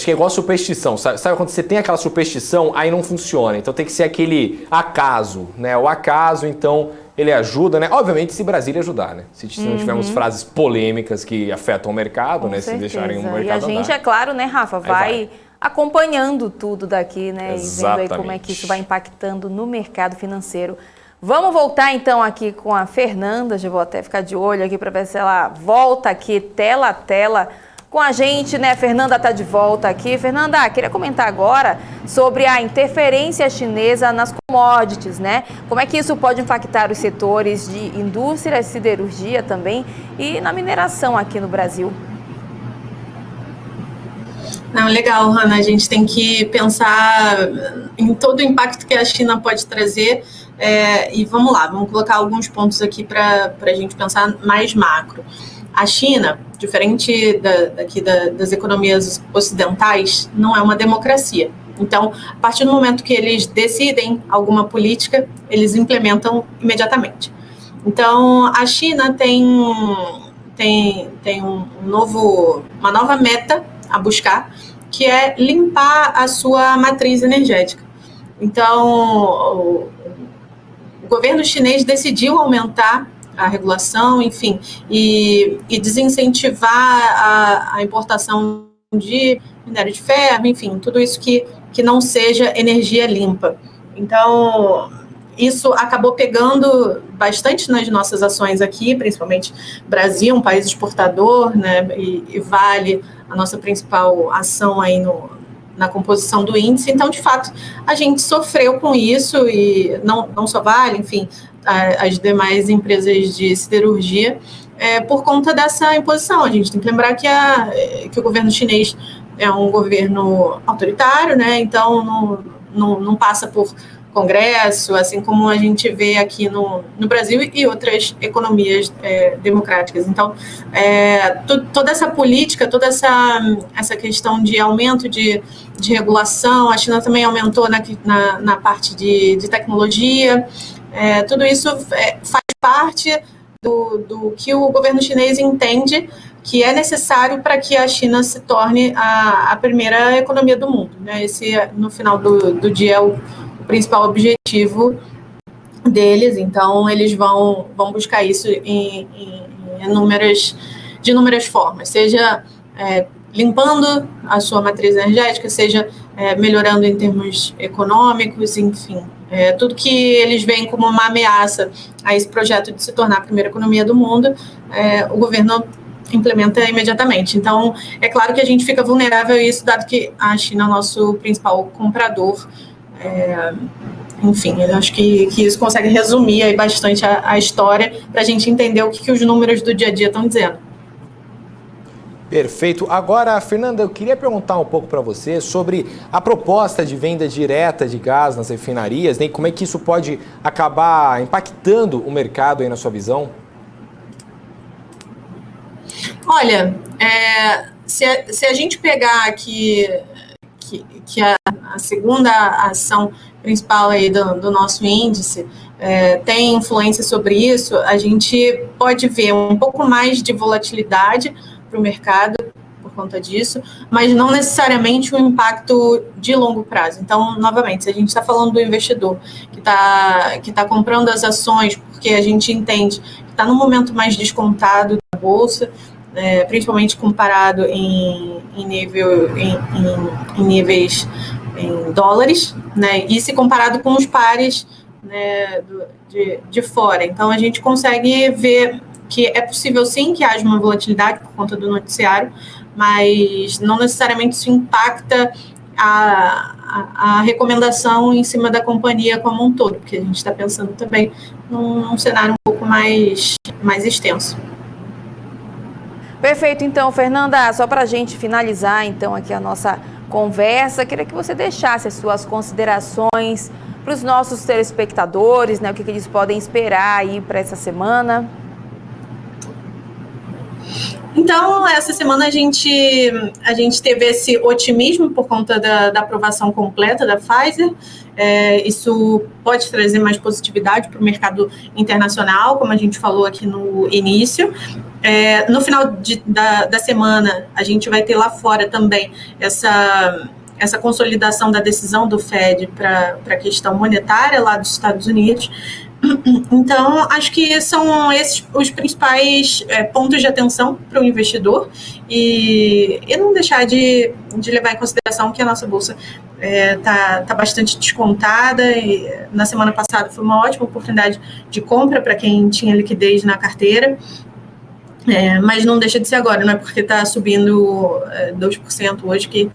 que é igual superstição. Sabe quando você tem aquela superstição, aí não funciona. Então tem que ser aquele acaso, né? O acaso, então, ele ajuda, né? Obviamente, se Brasília ajudar, né? Se não tivermos frases polêmicas que afetam o mercado, né? Certeza. Se deixarem o mercado e a gente, andar. é claro, né, Rafa, vai acompanhando tudo daqui, né? Exatamente. E vendo aí como é que isso vai impactando no mercado financeiro. Vamos voltar então aqui com a Fernanda, já vou até ficar de olho aqui para ver se ela volta aqui tela a tela com a gente, né? A Fernanda está de volta aqui. Fernanda, queria comentar agora sobre a interferência chinesa nas commodities, né? Como é que isso pode impactar os setores de indústria, siderurgia também e na mineração aqui no Brasil? Não, legal, Hanna. A gente tem que pensar em todo o impacto que a China pode trazer. E vamos lá, vamos colocar alguns pontos aqui para a gente pensar mais macro. A China, diferente das economias ocidentais, não é uma democracia. Então, a partir do momento que eles decidem alguma política, eles implementam imediatamente. Então, a China tem uma nova meta a buscar, que é limpar a sua matriz energética. Então, o governo chinês decidiu aumentar a regulação, enfim, e desincentivar a importação de minério de ferro, enfim, tudo isso que não seja energia limpa. Então, isso acabou pegando bastante nas nossas ações aqui, principalmente Brasil, um país exportador, né, e Vale, a nossa principal ação aí na composição do índice. Então, de fato, a gente sofreu com isso, e não só Vale, enfim, as demais empresas de siderurgia, por conta dessa imposição. A gente tem que lembrar que o governo chinês é um governo autoritário, né? Então não passa por Congresso, assim como a gente vê aqui no Brasil e outras economias democráticas. Então, toda essa política, toda essa questão de aumento de regulação, a China também aumentou na parte de tecnologia, tudo isso faz parte do que o governo chinês entende que é necessário para que a China se torne a primeira economia do mundo, né? Esse, no final do dia, é o principal objetivo deles. Então, eles vão buscar isso de inúmeras formas, seja limpando a sua matriz energética, seja melhorando em termos econômicos, enfim. Tudo que eles veem como uma ameaça a esse projeto de se tornar a primeira economia do mundo, o governo implementa imediatamente. Então, é claro que a gente fica vulnerável a isso, dado que a China é o nosso principal comprador. Enfim, eu acho que isso consegue resumir aí bastante a história para a gente entender o que os números do dia a dia estão dizendo. Perfeito. Agora, Fernanda, eu queria perguntar um pouco para você sobre a proposta de venda direta de gás nas refinarias, né? E como é que isso pode acabar impactando o mercado aí na sua visão? Olha, se a gente pegar aqui que a segunda ação principal aí do nosso índice tem influência sobre isso, a gente pode ver um pouco mais de volatilidade para o mercado por conta disso, mas não necessariamente um impacto de longo prazo. Então, novamente, se a gente está falando do investidor que tá comprando as ações porque a gente entende que está no momento mais descontado da bolsa, principalmente comparado em níveis em dólares, né, e se comparado com os pares, né, de fora. Então, a gente consegue ver que é possível sim que haja uma volatilidade por conta do noticiário, mas não necessariamente isso impacta a recomendação em cima da companhia como um todo, porque a gente está pensando também num cenário um pouco mais extenso. Perfeito, então, Fernanda, só para a gente finalizar, então, aqui a nossa conversa, queria que você deixasse as suas considerações para os nossos telespectadores, né, o que eles podem esperar aí para essa semana. Então, essa semana a gente teve esse otimismo por conta da aprovação completa da Pfizer. Isso pode trazer mais positividade para o mercado internacional, como a gente falou aqui no início. No final da semana, a gente vai ter lá fora também essa consolidação da decisão do Fed para a questão monetária lá dos Estados Unidos. Então, acho que são esses os principais pontos de atenção para o investidor e não deixar de levar em consideração que a nossa bolsa tá bastante descontada e na semana passada foi uma ótima oportunidade de compra para quem tinha liquidez na carteira. Mas não deixa de ser agora, não é porque está subindo 2% hoje que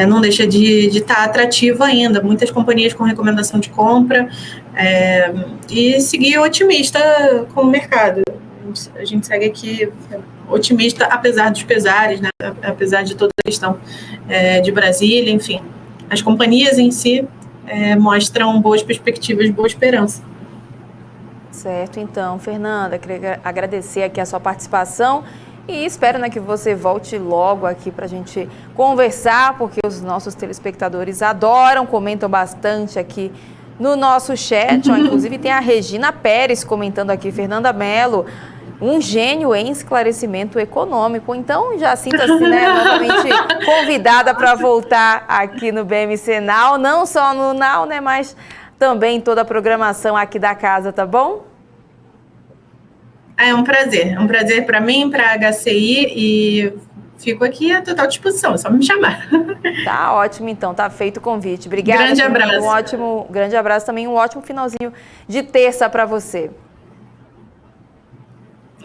não deixa de estar atrativo ainda. Muitas companhias com recomendação de compra e seguir otimista com o mercado. A gente segue aqui otimista, apesar dos pesares, né? Apesar de toda a questão de Brasília, enfim. As companhias em si mostram boas perspectivas, boa esperança. Certo, então, Fernanda, queria agradecer aqui a sua participação e espero, né, que você volte logo aqui para a gente conversar, porque os nossos telespectadores adoram, comentam bastante aqui no nosso chat. Inclusive tem a Regina Pérez comentando aqui, Fernanda Mello, um gênio em esclarecimento econômico. Então, já sinta-se, né, novamente convidada para voltar aqui no BMC Now, não só no Now, né, mas também toda a programação aqui da casa, tá bom? É um prazer para mim, para a HCI e fico aqui à total disposição, é só me chamar. Tá ótimo, então, tá feito o convite. Obrigada. Grande abraço. Grande abraço também, um ótimo finalzinho de terça para você.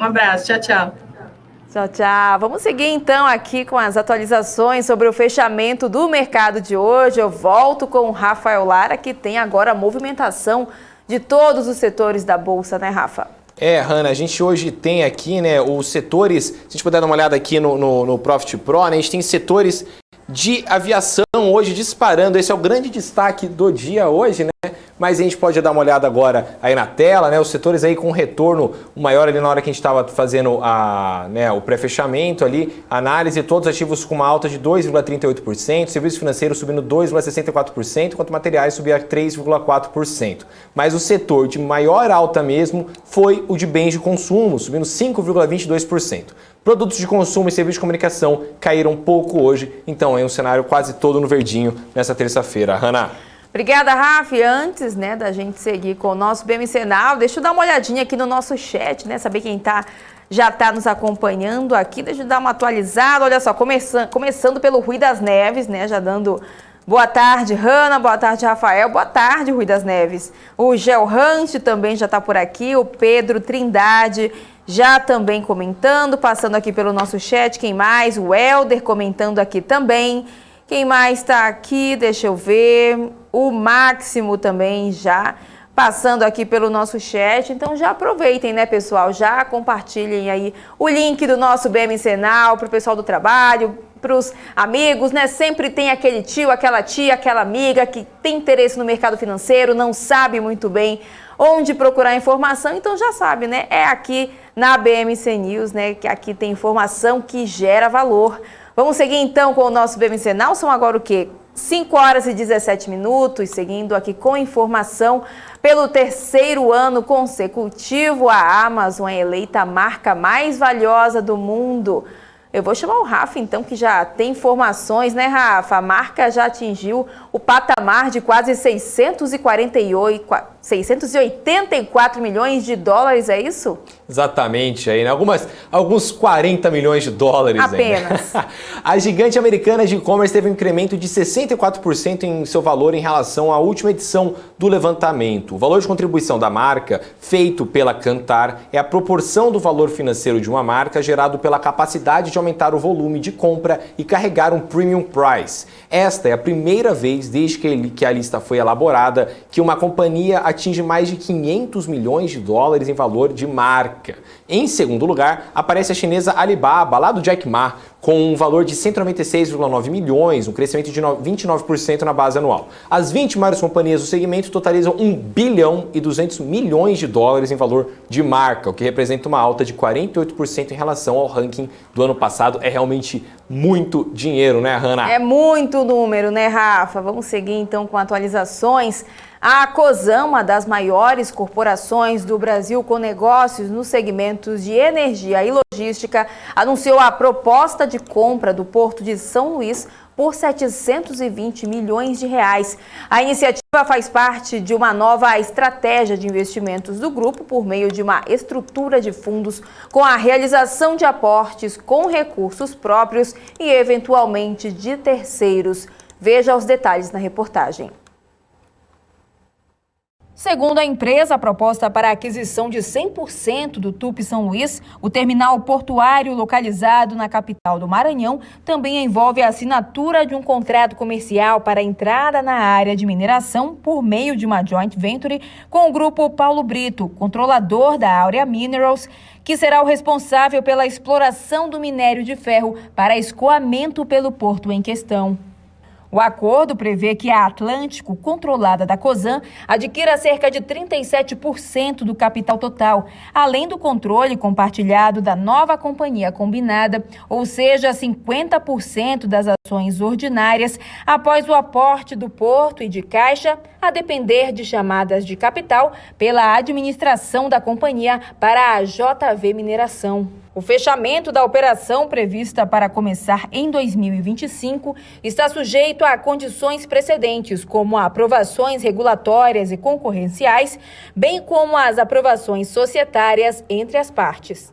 Um abraço, tchau, tchau. Tchau, tchau. Vamos seguir então aqui com as atualizações sobre o fechamento do mercado de hoje. Eu volto com o Rafael Lara, que tem agora a movimentação de todos os setores da Bolsa, né, Rafa? Hanna, a gente hoje tem aqui, né, os setores, se a gente puder dar uma olhada aqui no Profit Pro, né, a gente tem setores de aviação hoje disparando. Esse é o grande destaque do dia hoje, né? Mas a gente pode dar uma olhada agora aí na tela, né? Os setores aí com retorno maior ali na hora que a gente estava fazendo o pré-fechamento ali, análise, todos ativos com uma alta de 2,38%, serviço financeiro subindo 2,64%, enquanto materiais subia 3,4%. Mas o setor de maior alta mesmo foi o de bens de consumo, subindo 5,22%. Produtos de consumo e serviços de comunicação caíram um pouco hoje, então é um cenário quase todo no verdinho nessa terça-feira. Hanna. Obrigada, Rafa. Antes, né, da gente seguir com o nosso BMC Now, deixa eu dar uma olhadinha aqui no nosso chat, né, saber quem já está nos acompanhando aqui. Deixa eu dar uma atualizada. Olha só, começando pelo Rui das Neves, né, já dando Boa tarde, Hanna. Boa tarde, Rafael. Boa tarde, Rui das Neves. O Gelrante também já está por aqui. O Pedro Trindade já também comentando, passando aqui pelo nosso chat. Quem mais? O Helder comentando aqui também. Quem mais está aqui? Deixa eu ver. O Máximo também já passando aqui pelo nosso chat. Então já aproveitem, né, pessoal? Já compartilhem aí o link do nosso BMC Now para o pessoal do trabalho, para os amigos, né? Sempre tem aquele tio, aquela tia, aquela amiga que tem interesse no mercado financeiro, não sabe muito bem onde procurar informação, então já sabe, né? É aqui na BMC News, né? Que aqui tem informação que gera valor. Vamos seguir então com o nosso BMC Now. São agora o quê? 5 horas e 17 minutos, seguindo aqui com informação. Pelo terceiro ano consecutivo, a Amazon é eleita a marca mais valiosa do mundo. Eu vou chamar o Rafa, então, que já tem informações, né, Rafa? A marca já atingiu o patamar de quase 684 milhões de dólares, é isso? Exatamente, aí, né? Alguns 40 milhões de dólares. Apenas. Ainda. A gigante americana de e-commerce teve um incremento de 64% em seu valor em relação à última edição do levantamento. O valor de contribuição da marca, feito pela Kantar, é a proporção do valor financeiro de uma marca gerado pela capacidade de aumentar o volume de compra e carregar um premium price. Esta é a primeira vez desde que a lista foi elaborada que uma companhia atinge mais de 500 milhões de dólares em valor de marca. Em segundo lugar, aparece a chinesa Alibaba, lá do Jack Ma, com um valor de 196,9 milhões, um crescimento de 29% na base anual. As 20 maiores companhias do segmento totalizam 1 bilhão e 200 milhões de dólares em valor de marca, o que representa uma alta de 48% em relação ao ranking do ano passado. É realmente muito dinheiro, né, Hanna? É muito número, né, Rafa? Vamos seguir então com atualizações. A Cosan, uma das maiores corporações do Brasil com negócios nos segmentos de energia e logística, anunciou a proposta de compra do Porto de São Luís por 720 milhões de reais. A iniciativa faz parte de uma nova estratégia de investimentos do grupo por meio de uma estrutura de fundos com a realização de aportes com recursos próprios e eventualmente de terceiros. Veja os detalhes na reportagem. Segundo a empresa, a proposta para a aquisição de 100% do TUP São Luís, o terminal portuário localizado na capital do Maranhão, também envolve a assinatura de um contrato comercial para a entrada na área de mineração por meio de uma joint venture com o grupo Paulo Brito, controlador da Aurea Minerals, que será o responsável pela exploração do minério de ferro para escoamento pelo porto em questão. O acordo prevê que a Atlântico, controlada da Cosan, adquira cerca de 37% do capital total, além do controle compartilhado da nova companhia combinada, ou seja, 50% das ações ordinárias, após o aporte do Porto e de Caixa, a depender de chamadas de capital pela administração da companhia para a JV Mineração. O fechamento da operação, prevista para começar em 2025, está sujeito a condições precedentes, como aprovações regulatórias e concorrenciais, bem como as aprovações societárias entre as partes.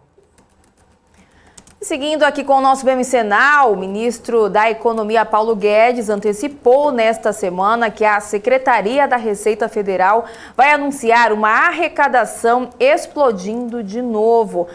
Seguindo aqui com o nosso BMC Now, o ministro da Economia, Paulo Guedes, antecipou nesta semana que a Secretaria da Receita Federal vai anunciar uma arrecadação explodindo de novo.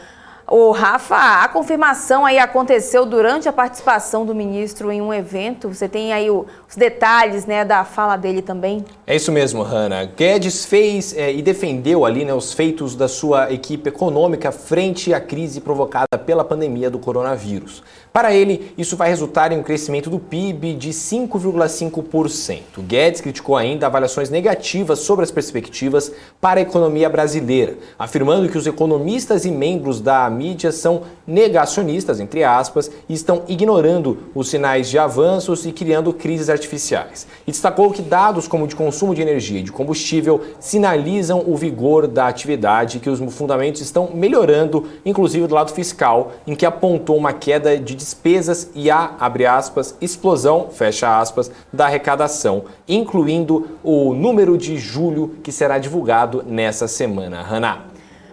O Rafa, a confirmação aí aconteceu durante a participação do ministro em um evento. Você tem aí os detalhes, né, da fala dele também? É isso mesmo, Hanna. Guedes fez e defendeu ali, né, os feitos da sua equipe econômica frente à crise provocada pela pandemia do coronavírus. Para ele, isso vai resultar em um crescimento do PIB de 5,5%. Guedes criticou ainda avaliações negativas sobre as perspectivas para a economia brasileira, afirmando que os economistas e membros da mídia são negacionistas, entre aspas, e estão ignorando os sinais de avanços e criando crises artificiais. E destacou que dados como de consumo de energia e de combustível sinalizam o vigor da atividade, que os fundamentos estão melhorando, inclusive do lado fiscal, em que apontou uma queda de despesas e a, abre aspas, explosão, fecha aspas, da arrecadação, incluindo o número de julho que será divulgado nessa semana. Hanna.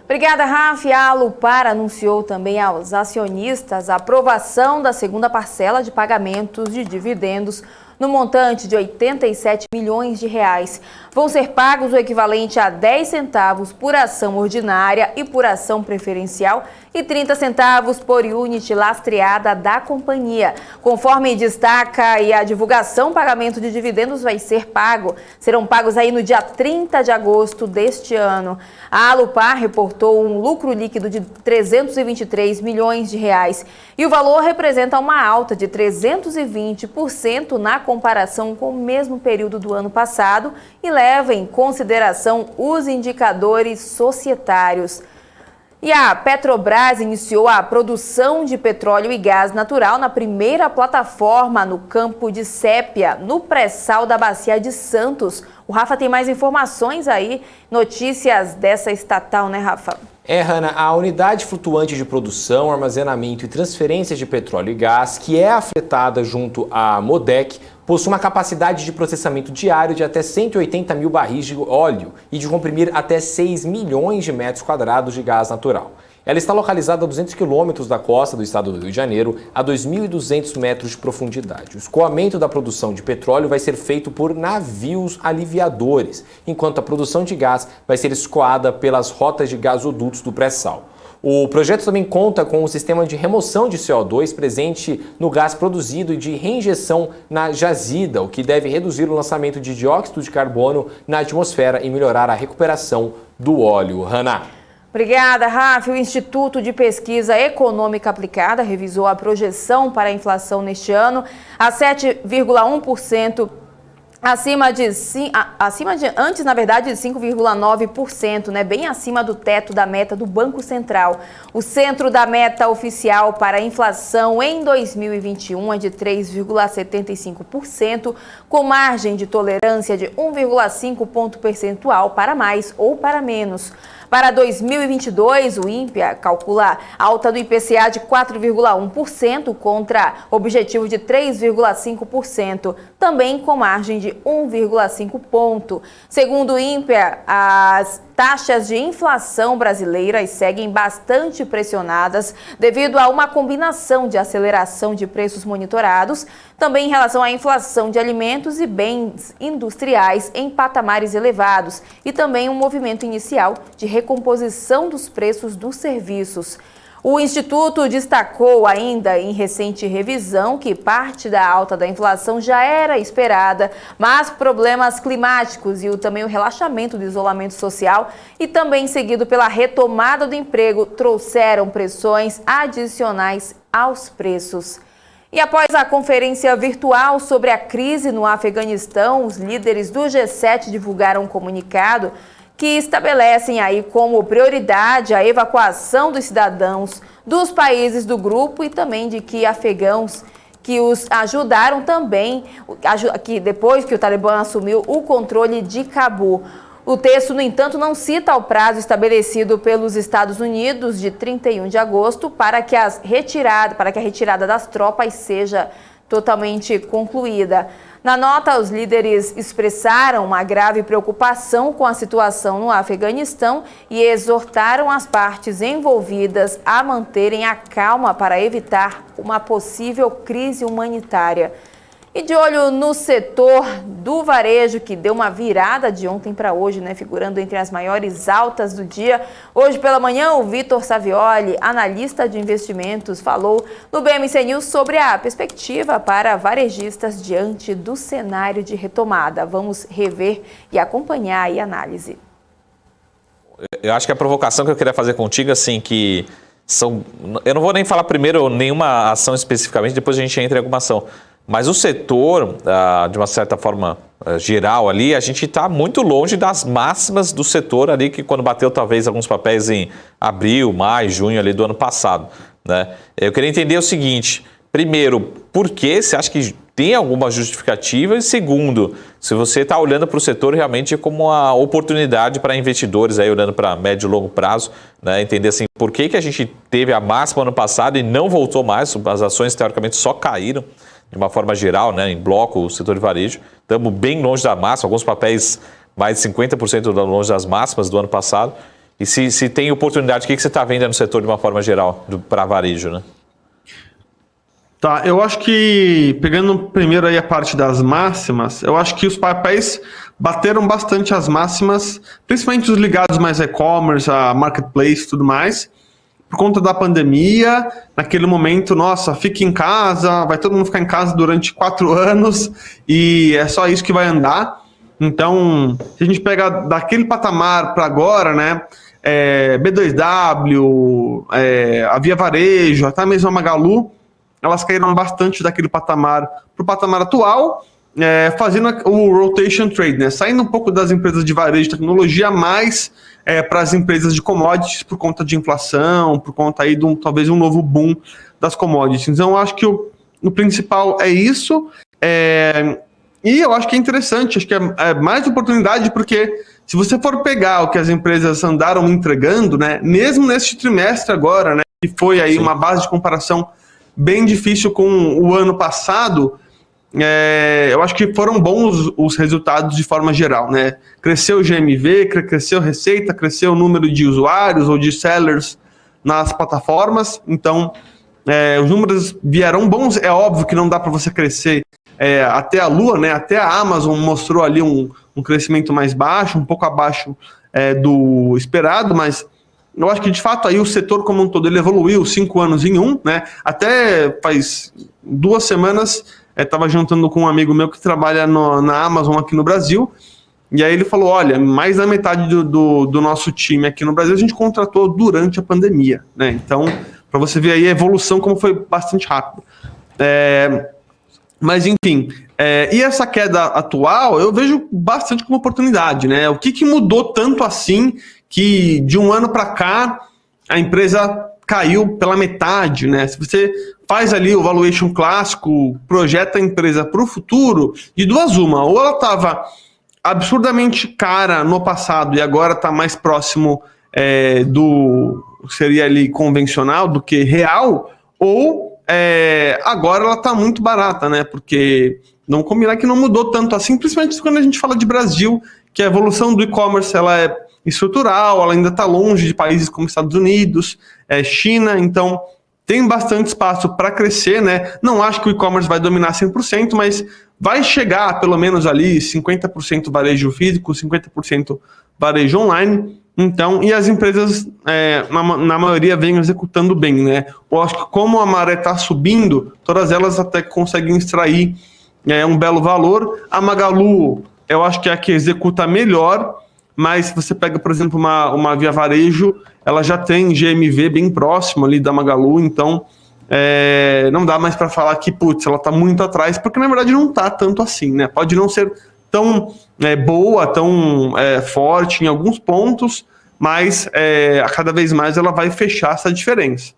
Obrigada, Rafa. A Alupar anunciou também aos acionistas a aprovação da segunda parcela de pagamentos de dividendos no montante de 87 milhões de reais. Vão ser pagos o equivalente a 10 centavos por ação ordinária e por ação preferencial e 30 centavos por unit lastreada da companhia. Conforme destaca a divulgação, o pagamento de dividendos vai ser pago. Serão pagos aí no dia 30 de agosto deste ano. A Alupar reportou um lucro líquido de 323 milhões de reais e o valor representa uma alta de 320% na comparação com o mesmo período do ano passado e leva em consideração os indicadores societários. E a Petrobras iniciou a produção de petróleo e gás natural na primeira plataforma no campo de Sépia, no pré-sal da Bacia de Santos. O Rafa tem mais informações aí, notícias dessa estatal, né, Rafa? Hanna, a unidade flutuante de produção, armazenamento e transferência de petróleo e gás, que é afetada junto à MODEC, possui uma capacidade de processamento diário de até 180 mil barris de óleo e de comprimir até 6 milhões de metros quadrados de gás natural. Ela está localizada a 200 quilômetros da costa do estado do Rio de Janeiro, a 2.200 metros de profundidade. O escoamento da produção de petróleo vai ser feito por navios aliviadores, enquanto a produção de gás vai ser escoada pelas rotas de gasodutos do pré-sal. O projeto também conta com um sistema de remoção de CO2 presente no gás produzido e de reinjeção na jazida, o que deve reduzir o lançamento de dióxido de carbono na atmosfera e melhorar a recuperação do óleo. Hanna. Obrigada, Rafa. O Instituto de Pesquisa Econômica Aplicada revisou a projeção para a inflação neste ano a 7,1%. Antes, na verdade, de 5,9%, né? Bem acima do teto da meta do Banco Central. O centro da meta oficial para a inflação em 2021 é de 3,75%, com margem de tolerância de 1,5 ponto percentual para mais ou para menos. Para 2022, o INPE calcula alta do IPCA de 4,1% contra objetivo de 3,5%, também com margem de 1,5 ponto. Segundo o INPE, as taxas de inflação brasileiras seguem bastante pressionadas devido a uma combinação de aceleração de preços monitorados, também em relação à inflação de alimentos e bens industriais em patamares elevados e também um movimento inicial de recomposição dos preços dos serviços. O Instituto destacou ainda em recente revisão que parte da alta da inflação já era esperada, mas problemas climáticos e também o relaxamento do isolamento social e também seguido pela retomada do emprego trouxeram pressões adicionais aos preços. E após a conferência virtual sobre a crise no Afeganistão, os líderes do G7 divulgaram um comunicado que estabelecem aí como prioridade a evacuação dos cidadãos dos países do grupo e também de que afegãos que os ajudaram também, que depois que o Talibã assumiu o controle de Cabul. O texto, no entanto, não cita o prazo estabelecido pelos Estados Unidos de 31 de agosto para que a retirada das tropas seja totalmente concluída. Na nota, os líderes expressaram uma grave preocupação com a situação no Afeganistão e exortaram as partes envolvidas a manterem a calma para evitar uma possível crise humanitária. E de olho no setor do varejo, que deu uma virada de ontem para hoje, né, figurando entre as maiores altas do dia. Hoje pela manhã, o Vitor Savioli, analista de investimentos, falou no BMC News sobre a perspectiva para varejistas diante do cenário de retomada. Vamos rever e acompanhar aí a análise. Eu acho que a provocação que eu queria fazer contigo, assim, que eu não vou nem falar primeiro nenhuma ação especificamente, depois a gente entra em alguma ação. Mas o setor, de uma certa forma geral ali, a gente está muito longe das máximas do setor ali, que quando bateu talvez alguns papéis em abril, maio, junho ali do ano passado, né? Eu queria entender o seguinte: primeiro, por que você acha que tem alguma justificativa? E segundo, se você está olhando para o setor realmente como uma oportunidade para investidores, aí olhando para médio e longo prazo, né? Entender assim, por que a gente teve a máxima ano passado e não voltou mais, as ações teoricamente só caíram, de uma forma geral, né, em bloco, o setor de varejo. Estamos bem longe da máxima, alguns papéis mais de 50% longe das máximas do ano passado. E se tem oportunidade, o que você está vendo no setor de uma forma geral para varejo, né? Tá, eu acho que, pegando primeiro aí a parte das máximas, eu acho que os papéis bateram bastante as máximas, principalmente os ligados mais a e-commerce, a marketplace e tudo mais, por conta da pandemia. Naquele momento, nossa, fique em casa, vai todo mundo ficar em casa durante 4 anos e é só isso que vai andar. Então, se a gente pega daquele patamar para agora, né, B2W, a Via Varejo, até mesmo a Magalu, elas caíram bastante daquele patamar para o patamar atual, fazendo o rotation trade, né? Saindo um pouco das empresas de varejo de tecnologia, mais para as empresas de commodities por conta de inflação, por conta aí de talvez um novo boom das commodities. Então, eu acho que o principal é isso. E eu acho que é interessante, acho que é mais oportunidade, porque se você for pegar o que as empresas andaram entregando, né, mesmo neste trimestre agora, né, que foi aí uma base de comparação bem difícil com o ano passado, eu acho que foram bons os resultados de forma geral, né? Cresceu o GMV, cresceu a receita, cresceu o número de usuários ou de sellers nas plataformas, então os números vieram bons. É óbvio que não dá para você crescer até a lua, né? Até a Amazon mostrou ali um crescimento mais baixo, um pouco abaixo do esperado, mas eu acho que, de fato, aí o setor como um todo ele evoluiu 5 anos em um, né? Até faz 2 semanas, estava juntando com um amigo meu que trabalha na Amazon aqui no Brasil, e aí ele falou, olha, mais da metade do nosso time aqui no Brasil a gente contratou durante a pandemia, né? Então, para você ver aí a evolução como foi bastante rápido. Mas, enfim, e essa queda atual eu vejo bastante como oportunidade, né? O que mudou tanto assim que de um ano para cá a empresa caiu pela metade, né? Se você faz ali o valuation clássico, projeta a empresa para o futuro, de duas uma, ou ela estava absurdamente cara no passado e agora está mais próximo do seria ali convencional do que real, ou agora ela está muito barata, né? Porque não combinar que não mudou tanto assim, principalmente quando a gente fala de Brasil, que a evolução do e-commerce ela é estrutural, ela ainda está longe de países como Estados Unidos, China, então tem bastante espaço para crescer, né? Não acho que o e-commerce vai dominar 100%, mas vai chegar pelo menos ali 50% varejo físico, 50% varejo online. Então, e as empresas, na maioria, vêm executando bem, né? Eu acho que como a maré está subindo, todas elas até conseguem extrair um belo valor. A Magalu, eu acho que é a que executa melhor, mas se você pega, por exemplo, uma Via Varejo, ela já tem GMV bem próximo ali da Magalu, então não dá mais para falar que, putz, ela está muito atrás, porque na verdade não está tanto assim, né? Pode não ser tão boa, tão forte em alguns pontos, mas a cada vez mais ela vai fechar essa diferença.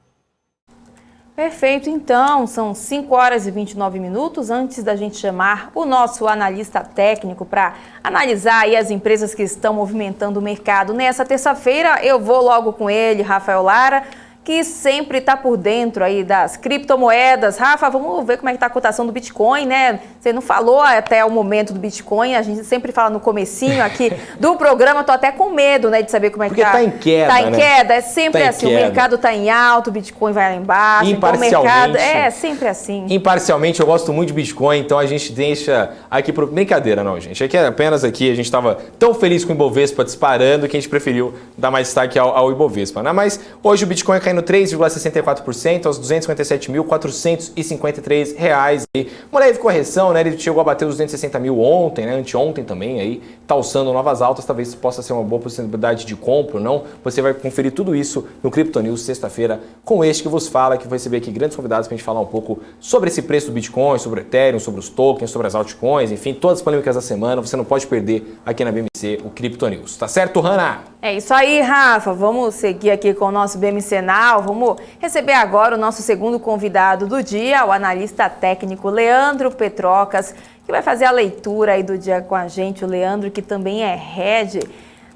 Perfeito, então, são 5 horas e 29 minutos. Antes da gente chamar o nosso analista técnico para analisar aí as empresas que estão movimentando o mercado nessa terça-feira, eu vou logo com ele, Rafael Lara, que sempre está por dentro aí das criptomoedas. Rafa, vamos ver como é que está a cotação do Bitcoin, né? Você não falou até o momento do Bitcoin, a gente sempre fala no comecinho aqui do programa, tô até com medo, né, de saber como é que tá. Porque tá em queda, tá em queda, é sempre tá assim, o mercado tá em alto, o Bitcoin vai lá embaixo, então o mercado sempre assim. Imparcialmente, eu gosto muito de Bitcoin, então a gente deixa aqui pro... Brincadeira, não, gente. Aqui apenas aqui, a gente estava tão feliz com o Ibovespa disparando que a gente preferiu dar mais destaque ao Ibovespa, né? Mas hoje o Bitcoin caindo 3,64% aos R$ 257.453. Uma leve correção, né? Ele chegou a bater os 260 mil ontem, né? Anteontem também, aí, tá alçando novas altas, talvez possa ser uma boa possibilidade de compra ou não. Você vai conferir tudo isso no Crypto News, sexta-feira, com este que vos fala, que vai receber aqui grandes convidados para a gente falar um pouco sobre esse preço do Bitcoin, sobre o Ethereum, sobre os tokens, sobre as altcoins, enfim, todas as polêmicas da semana. Você não pode perder aqui na BMC o Crypto News. Tá certo, Hanna? É isso aí, Rafa. Vamos seguir aqui com o nosso BMC Now. Vamos receber agora o nosso segundo convidado do dia, o analista técnico Leandro Petrocas, que vai fazer a leitura aí do dia com a gente. O Leandro, que também é head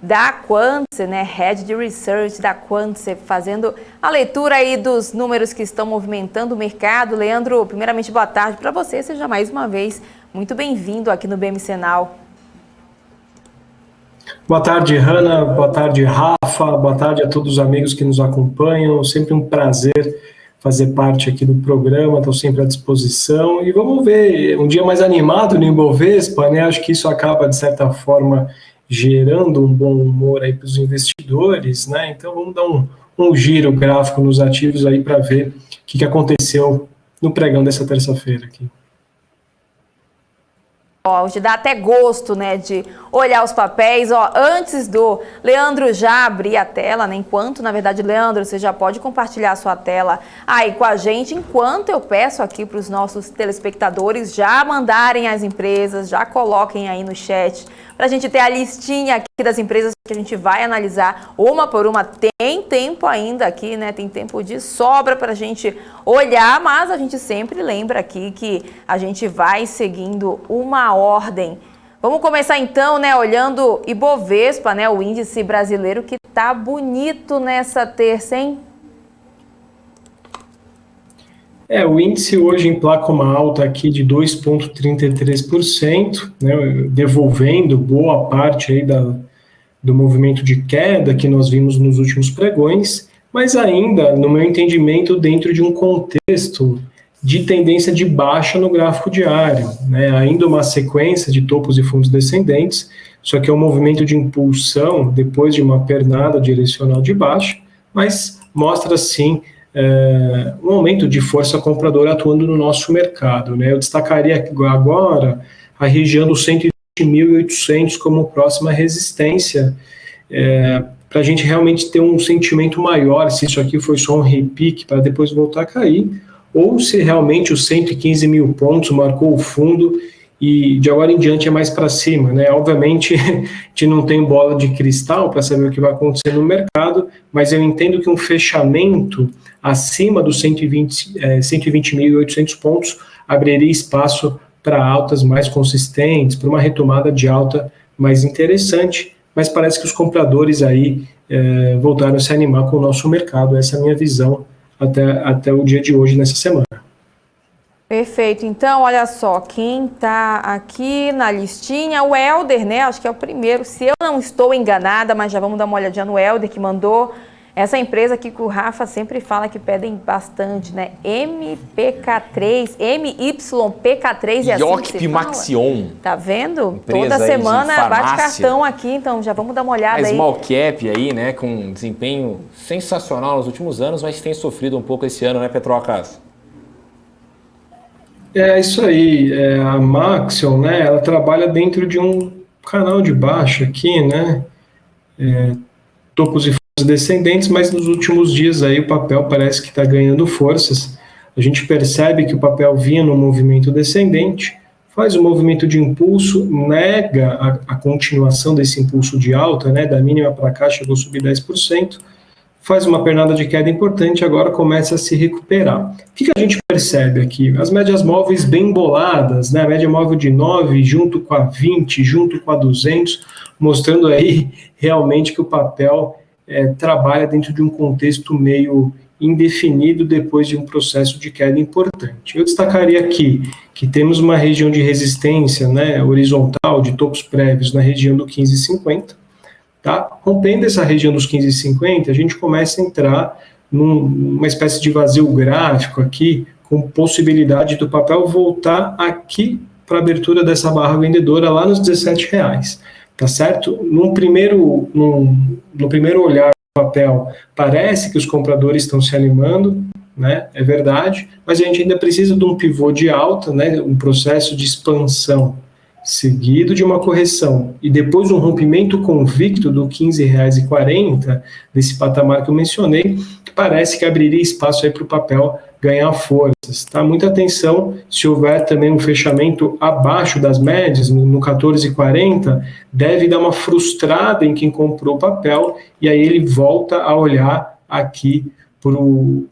da Quantse, né? Head de Research da Quantse, fazendo a leitura aí dos números que estão movimentando o mercado. Leandro, primeiramente, boa tarde para você. Seja mais uma vez muito bem-vindo aqui no BMC Now. Boa tarde, Hanna. Boa tarde, Rafa. Boa tarde a todos os amigos que nos acompanham. Sempre um prazer fazer parte aqui do programa, estou sempre à disposição. E vamos ver, um dia mais animado no Ibovespa, né? Acho que isso acaba, de certa forma, gerando um bom humor aí para os investidores, né? Então vamos dar um giro gráfico nos ativos aí para ver o que aconteceu no pregão dessa terça-feira aqui. Hoje dá até gosto, né, de olhar os papéis. Antes do Leandro já abrir a tela, né, enquanto, na verdade, Leandro, você já pode compartilhar a sua tela aí com a gente, enquanto eu peço aqui para os nossos telespectadores já mandarem as empresas, já coloquem aí no chat, para a gente ter a listinha aqui das empresas que a gente vai analisar uma por uma. Tem tempo ainda aqui, né? Tem tempo de sobra para a gente olhar, mas a gente sempre lembra aqui que a gente vai seguindo uma ordem. Vamos começar então, né? Olhando Ibovespa, né? O índice brasileiro que tá bonito nessa terça, hein? O índice hoje emplaca uma alta aqui de 2,33%, né, devolvendo boa parte aí do movimento de queda que nós vimos nos últimos pregões, mas ainda, no meu entendimento, dentro de um contexto de tendência de baixa no gráfico diário, né, ainda uma sequência de topos e fundos descendentes, só que é um movimento de impulsão depois de uma pernada direcional de baixa, mas mostra sim um aumento de força compradora atuando no nosso mercado, né? Eu destacaria agora a região dos 120.800 como próxima resistência, para a gente realmente ter um sentimento maior se isso aqui foi só um repique para depois voltar a cair, ou se realmente os 115 mil pontos marcou o fundo e de agora em diante é mais para cima, né? Obviamente, a gente não tem bola de cristal para saber o que vai acontecer no mercado, mas eu entendo que um fechamento acima dos 120.800 pontos abriria espaço para altas mais consistentes, para uma retomada de alta mais interessante, mas parece que os compradores aí voltaram a se animar com o nosso mercado. Essa é a minha visão até o dia de hoje, nessa semana. Perfeito. Então, olha só, quem está aqui na listinha, o Helder, né? Acho que é o primeiro, se eu não estou enganada, mas já vamos dar uma olhadinha no Helder, que mandou essa empresa aqui que o Rafa sempre fala que pedem bastante, né? MPK3, MYPK3 é assim que se fala? Maxion. Tá vendo? Empresa Toda semana aí de bate cartão aqui, então já vamos dar uma olhada a aí. Small Cap aí, né? Com um desempenho sensacional nos últimos anos, mas tem sofrido um pouco esse ano, né, Petrocas? É isso aí, a Maxion, né, ela trabalha dentro de um canal de baixa aqui, né, topos e fundos descendentes, mas nos últimos dias aí o papel parece que está ganhando forças. A gente percebe que o papel vinha no movimento descendente, faz um movimento de impulso, nega a continuação desse impulso de alta, né, da mínima para cá chegou a subir 10%, faz uma pernada de queda importante, agora começa a se recuperar. O que a gente percebe aqui? As médias móveis bem emboladas, né? A média móvel de 9 junto com a 20, junto com a 200, mostrando aí realmente que o papel trabalha dentro de um contexto meio indefinido depois de um processo de queda importante. Eu destacaria aqui que temos uma região de resistência, né, horizontal de topos prévios na região do 15,50, tá? Rompendo essa região dos 15,50, a gente começa a entrar numa espécie de vazio gráfico aqui, com possibilidade do papel voltar aqui para a abertura dessa barra vendedora lá nos R$17, tá certo? No primeiro olhar do papel, parece que os compradores estão se animando, né? É verdade, mas a gente ainda precisa de um pivô de alta, né? Um processo de expansão seguido de uma correção e depois um rompimento convicto do R$15,40, desse patamar que eu mencionei, parece que abriria espaço aí para o papel ganhar forças, tá? Muita atenção, se houver também um fechamento abaixo das médias, no 14,40, deve dar uma frustrada em quem comprou o papel, e aí ele volta a olhar aqui para o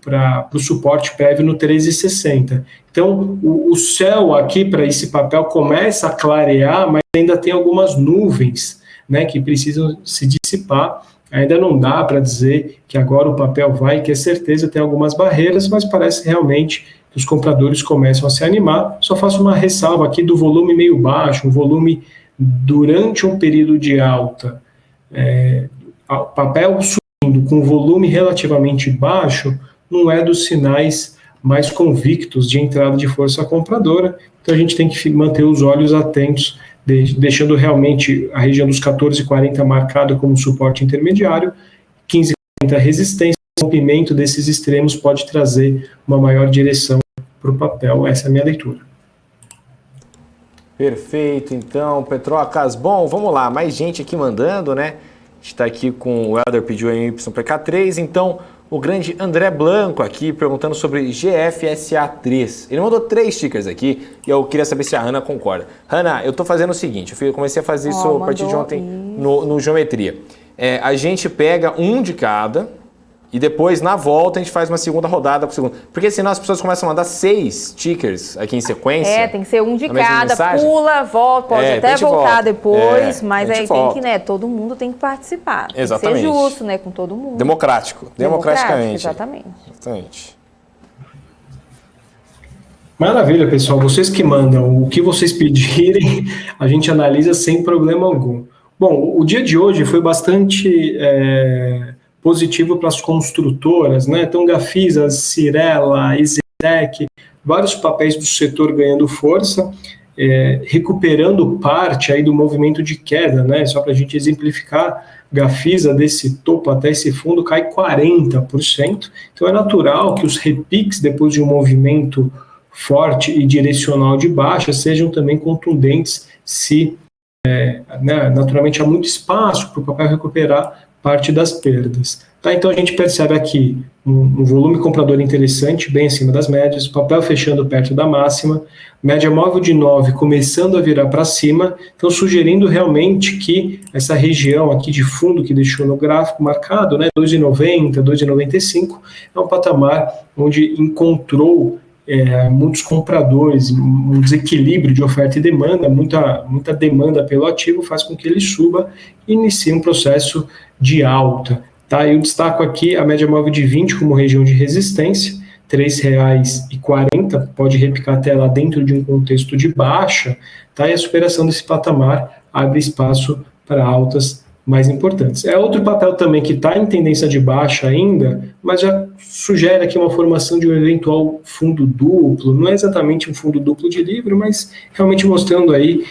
suporte prévio no 13,60. Então, o céu aqui para esse papel começa a clarear, mas ainda tem algumas nuvens, né, que precisam se dissipar. Ainda não dá para dizer que agora o papel vai, que é certeza, tem algumas barreiras, mas parece realmente que os compradores começam a se animar. Só faço uma ressalva aqui do volume meio baixo, um volume durante um período de alta, papel com volume relativamente baixo, não é dos sinais mais convictos de entrada de força compradora. Então a gente tem que manter os olhos atentos, deixando realmente a região dos 14,40 marcada como suporte intermediário, 15,40 resistência. O rompimento desses extremos pode trazer uma maior direção para o papel. Essa é a minha leitura. Perfeito, então, Petrocas. Bom, vamos lá, mais gente aqui mandando, né? A gente está aqui com o Helder, pediu a YPK3, então o grande André Blanco aqui perguntando sobre GFSA3. Ele mandou 3 stickers aqui e eu queria saber se a Hanna concorda. Hanna, eu estou fazendo o seguinte, eu comecei a fazer isso a partir de ontem no Geometria. A gente pega um de cada e depois, na volta, a gente faz uma segunda rodada com o segundo. Porque senão as pessoas começam a mandar 6 stickers aqui em sequência. Tem que ser um de cada, pula, volta, pode até voltar depois, mas aí tem que, né, todo mundo tem que participar. Exatamente. Tem que ser justo, né, com todo mundo. Democraticamente. Exatamente. Maravilha, pessoal. Vocês que mandam, o que vocês pedirem, a gente analisa sem problema algum. Bom, o dia de hoje foi bastante positivo para as construtoras, né? Então, Gafisa, Cyrela, EZTEC, vários papéis do setor ganhando força, recuperando parte aí do movimento de queda, né? Só para a gente exemplificar, Gafisa desse topo até esse fundo cai 40%. Então, é natural que os repiques, depois de um movimento forte e direcional de baixa, sejam também contundentes se, naturalmente, há muito espaço para o papel recuperar parte das perdas. Tá? Então a gente percebe aqui um volume comprador interessante, bem acima das médias, o papel fechando perto da máxima, média móvel de 9 começando a virar para cima, então sugerindo realmente que essa região aqui de fundo que deixou no gráfico marcado, né, 2,90, 2,95, é um patamar onde encontrou muitos compradores, um desequilíbrio de oferta e demanda, muita demanda pelo ativo faz com que ele suba e inicie um processo de alta. Tá? Eu destaco aqui a média móvel de 20 como região de resistência, R$ 3,40, pode repicar até lá dentro de um contexto de baixa, tá? E a superação desse patamar abre espaço para altas mais importantes. É outro papel também que está em tendência de baixa ainda, mas já sugere aqui uma formação de um eventual fundo duplo, não é exatamente um fundo duplo de livro, mas realmente mostrando aí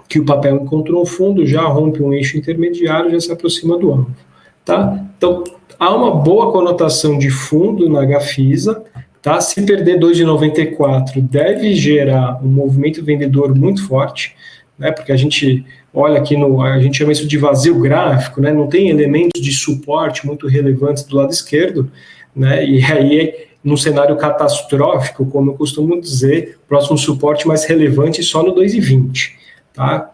que o papel encontrou um fundo, já rompe um eixo intermediário, já se aproxima do alvo. Tá? Então, há uma boa conotação de fundo na Gafisa, tá? Se perder 2,94 deve gerar um movimento vendedor muito forte, né? Porque a gente olha aqui, a gente chama isso de vazio gráfico, né? Não tem elementos de suporte muito relevantes do lado esquerdo, né? E aí, num cenário catastrófico, como eu costumo dizer, próximo suporte mais relevante só no 2,20. Tá?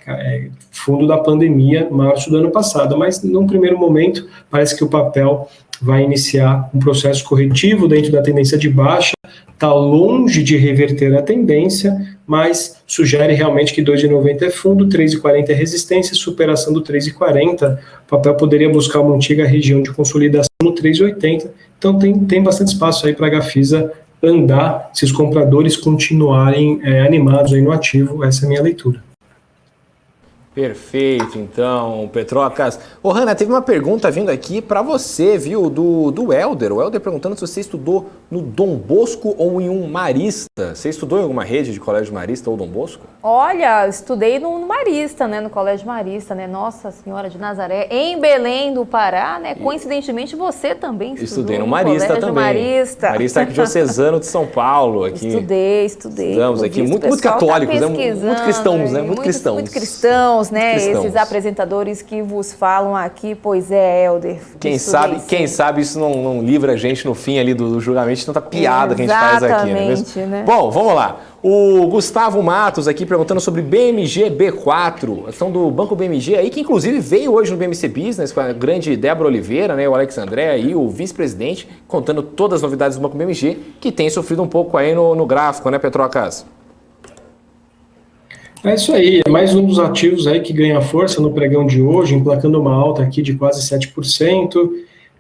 Fundo da pandemia, março do ano passado, mas num primeiro momento parece que o papel vai iniciar um processo corretivo dentro da tendência de baixa, está longe de reverter a tendência, mas sugere realmente que 2,90 é fundo, 3,40 é resistência, superação do 3,40, o papel poderia buscar uma antiga região de consolidação no 3,80, então tem bastante espaço aí para a Gafisa andar, se os compradores continuarem animados aí no ativo, essa é a minha leitura. Perfeito, então, Petrocas. Ô, Hanna, teve uma pergunta vindo aqui para você, viu, do Helder. O Helder perguntando se você estudou no Dom Bosco ou em um marista. Você estudou em alguma rede de colégio marista ou Dom Bosco? Olha, estudei no Marista, né, no Colégio Marista, né, Nossa Senhora de Nazaré, em Belém do Pará, né, coincidentemente você também estudou. Estudei no Marista também. Marista Arquidiocesano de São Paulo. Aqui. Estudei. Estudamos aqui, muito católicos, tá muito cristãos, né, muito cristãos. Muito cristãos, né, esses apresentadores que vos falam aqui, pois é, Helder. Quem sabe isso não livra a gente no fim ali do julgamento de tanta piada que a gente faz aqui, não é mesmo? Né? Bom, vamos lá. O Gustavo Matos aqui perguntando sobre BMG B4, ação do Banco BMG aí, que inclusive veio hoje no BMC Business com a grande Débora Oliveira, né, o Alex André aí, o vice-presidente, contando todas as novidades do Banco BMG, que tem sofrido um pouco aí no gráfico, né, Petrocas? É isso aí, é mais um dos ativos aí que ganha força no pregão de hoje, emplacando uma alta aqui de quase 7%,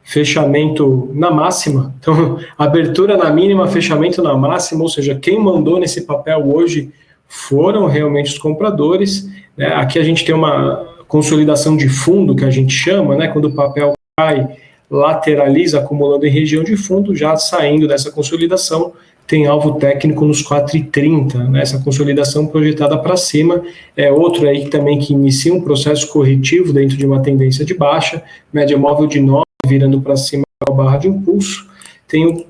fechamento na máxima, então abertura na mínima, fechamento na máxima, ou seja, quem mandou nesse papel hoje foram realmente os compradores, né? Aqui a gente tem uma consolidação de fundo, que a gente chama, né? Quando o papel cai lateraliza, acumulando em região de fundo, já saindo dessa consolidação, tem alvo técnico nos 4,30, né? Essa consolidação projetada para cima é outro aí também que inicia um processo corretivo dentro de uma tendência de baixa, média móvel de 9 virando para cima a barra de impulso, tem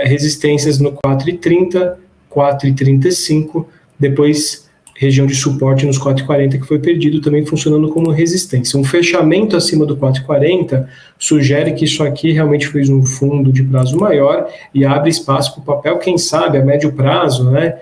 resistências no 4,30, 4,35, depois região de suporte nos 4,40 que foi perdido, também funcionando como resistência. Um fechamento acima do 4,40 sugere que isso aqui realmente fez um fundo de prazo maior e abre espaço para o papel, quem sabe, a médio prazo, né?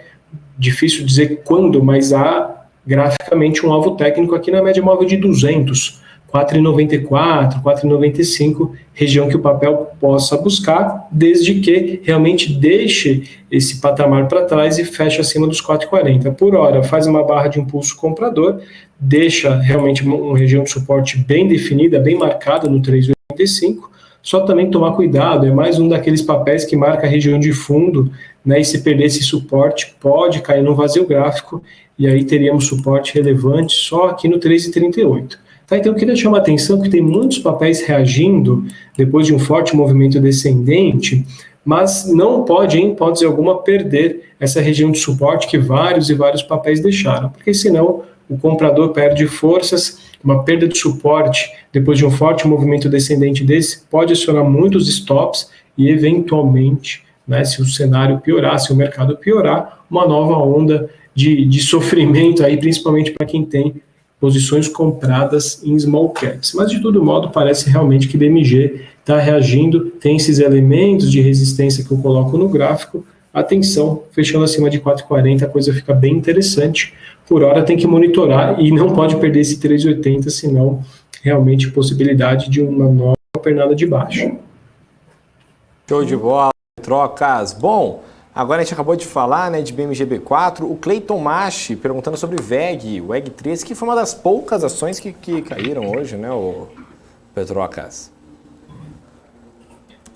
Difícil dizer quando, mas há graficamente um alvo técnico aqui na média móvel de 200, 4,94, 4,95, região que o papel possa buscar, desde que realmente deixe esse patamar para trás e feche acima dos 4,40. Por hora, faz uma barra de impulso comprador, deixa realmente uma região de suporte bem definida, bem marcada no 3,85, só também tomar cuidado, é mais um daqueles papéis que marca a região de fundo, né, e se perder esse suporte, pode cair no vazio gráfico, e aí teríamos suporte relevante só aqui no 3,38. Tá, então eu queria chamar a atenção que tem muitos papéis reagindo depois de um forte movimento descendente, mas não pode, em hipótese alguma, perder essa região de suporte que vários e vários papéis deixaram, porque senão o comprador perde forças, uma perda de suporte depois de um forte movimento descendente desse pode acionar muitos stops e eventualmente, né, se o cenário piorar, se o mercado piorar, uma nova onda de sofrimento aí, principalmente para quem tem posições compradas em small caps. Mas, de todo modo, parece realmente que BMG está reagindo, tem esses elementos de resistência que eu coloco no gráfico. Atenção, fechando acima de 4,40, a coisa fica bem interessante. Por hora tem que monitorar e não pode perder esse 3,80, senão realmente possibilidade de uma nova pernada de baixo. Show de bola, trocas. Bom, agora a gente acabou de falar, né, de BMGB4, o Cleiton Machi perguntando sobre VEG, o VEG3, que foi uma das poucas ações que caíram hoje, né, o Petrocas?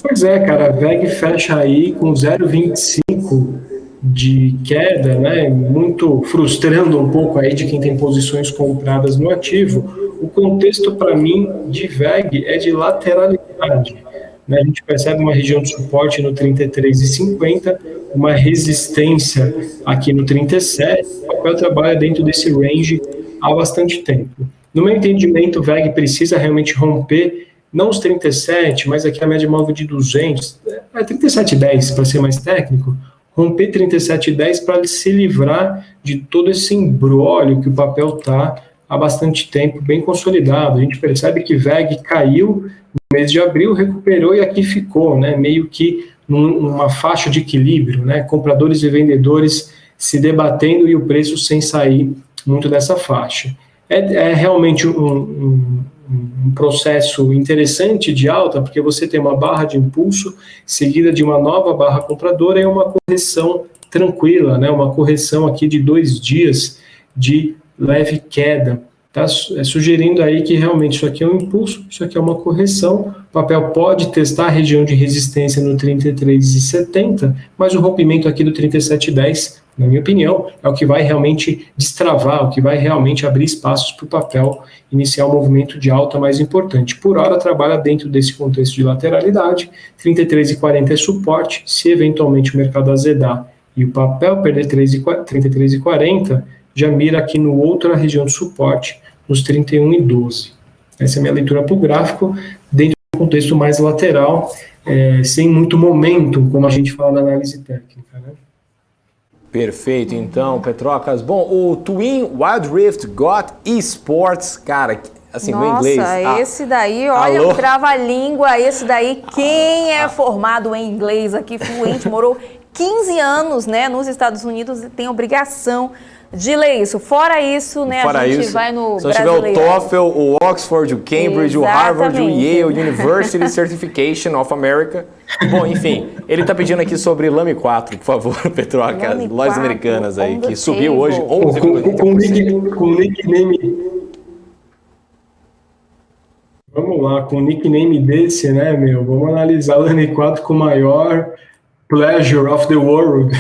Pois é, cara, a VEG fecha aí com 0,25 de queda, né, muito frustrando um pouco aí de quem tem posições compradas no ativo. O contexto, para mim, de VEG é de lateralidade. A gente percebe uma região de suporte no 33,50, uma resistência aqui no 37, o papel trabalha dentro desse range há bastante tempo. No meu entendimento, o VEG precisa realmente romper, não os 37, mas aqui a média móvel de 200, 37,10 para ser mais técnico, romper 37,10 para se livrar de todo esse imbróglio que o papel está há bastante tempo, bem consolidado. A gente percebe que VEG caiu no mês de abril, recuperou e aqui ficou, né, meio que numa faixa de equilíbrio, né, compradores e vendedores se debatendo e o preço sem sair muito dessa faixa. É realmente um processo interessante de alta, porque você tem uma barra de impulso seguida de uma nova barra compradora e uma correção tranquila, né, uma correção aqui de 2 dias de leve queda. Tá sugerindo aí que realmente isso aqui é um impulso, isso aqui é uma correção. O papel pode testar a região de resistência no 33,70, mas o rompimento aqui do 37,10, na minha opinião, é o que vai realmente destravar, o que vai realmente abrir espaços para o papel iniciar um movimento de alta mais importante. Por hora, trabalha dentro desse contexto de lateralidade, 33,40 é suporte, se eventualmente o mercado azedar e o papel perder 33,40, já mira aqui no outra região de suporte, nos 31,12. Essa é a minha leitura para o gráfico, dentro de um contexto mais lateral, sem muito momento, como a gente fala na análise técnica, né? Perfeito, então, Petrocas. Bom, o Twin Wild Rift Got Esports, cara, assim, no inglês. Nossa, esse daí, olha, um trava-língua, esse daí, quem é formado em inglês aqui, fluente, morou 15 anos, né, nos Estados Unidos, tem obrigação de ler isso. Fora isso, né, Fora a gente isso, vai no se não tiver o TOEFL, o Oxford, o Cambridge, o Harvard, o Yale University Certification of America. Bom, enfim, ele tá pedindo aqui sobre Lame 4, por favor, Petrocas, lojas americanas aí, que subiu hoje 11,30%. Com nickname... Vamos lá, com nickname desse, né, meu? Vamos analisar o Lame 4 com o maior pleasure of the world.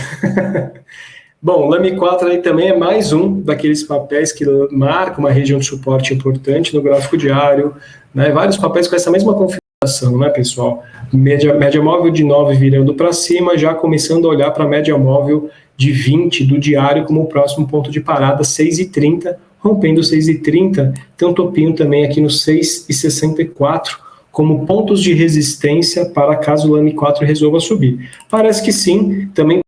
Bom, o Lame 4 aí também é mais um daqueles papéis que marca uma região de suporte importante no gráfico diário, né? Vários papéis com essa mesma configuração ação, né, pessoal? Média móvel de 9 virando para cima, já começando a olhar para a média móvel de 20 do diário como o próximo ponto de parada, 6,30, rompendo 6,30, tem um topinho também aqui no 6,64, como pontos de resistência para caso o Lame 4 resolva subir. Parece que sim, também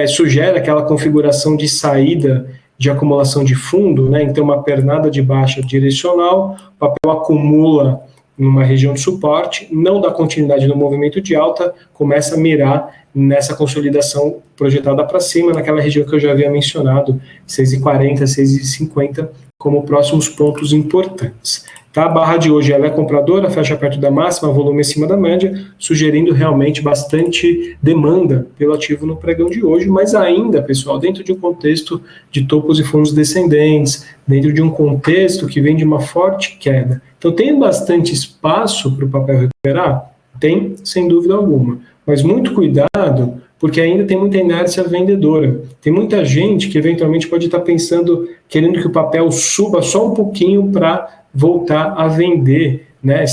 sugere aquela configuração de saída de acumulação de fundo, né? Então uma pernada de baixa direcional, o papel acumula numa região de suporte, não dá continuidade no movimento de alta, começa a mirar nessa consolidação projetada para cima, naquela região que eu já havia mencionado, 6,40, 6,50, como próximos pontos importantes. Tá? A barra de hoje ela é compradora, fecha perto da máxima, volume acima da média, sugerindo realmente bastante demanda pelo ativo no pregão de hoje, mas ainda, pessoal, dentro de um contexto de topos e fundos descendentes, dentro de um contexto que vem de uma forte queda. Então tem bastante espaço para o papel recuperar? Tem, sem dúvida alguma. Mas muito cuidado, porque ainda tem muita inércia vendedora. Tem muita gente que eventualmente pode estar pensando, querendo que o papel suba só um pouquinho para voltar a vender, né?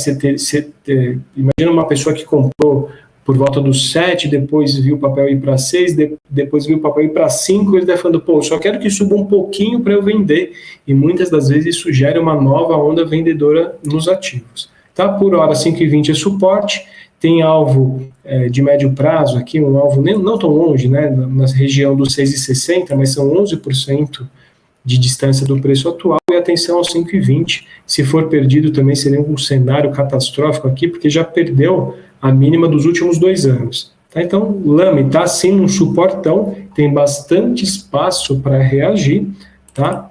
Imagina uma pessoa que comprou por volta dos 7, depois viu o papel ir para 6, depois viu o papel ir para 5, ele está falando, pô, só quero que suba um pouquinho para eu vender. E muitas das vezes isso gera uma nova onda vendedora nos ativos. Tá? Por hora, 5,20 é suporte, tem alvo de médio prazo aqui, um alvo não tão longe, né? Na região dos 6,60, mas são 11% de distância do preço atual, e atenção aos 5,20. Se for perdido também seria um cenário catastrófico aqui, porque já perdeu a mínima dos últimos 2 anos. Tá? Então, Lame está sim num suportão, tem bastante espaço para reagir, tá?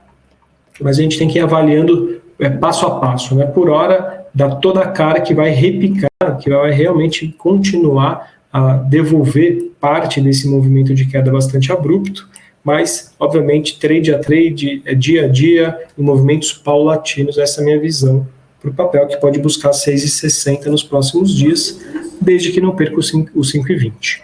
Mas a gente tem que ir avaliando passo a passo, né? Por hora, dá toda a cara que vai repicar, que vai realmente continuar a devolver parte desse movimento de queda bastante abrupto, mas, obviamente, trade a trade, dia a dia, em movimentos paulatinos, essa é a minha visão para o papel, que pode buscar 6,60 nos próximos dias, desde que não perca os 5,20.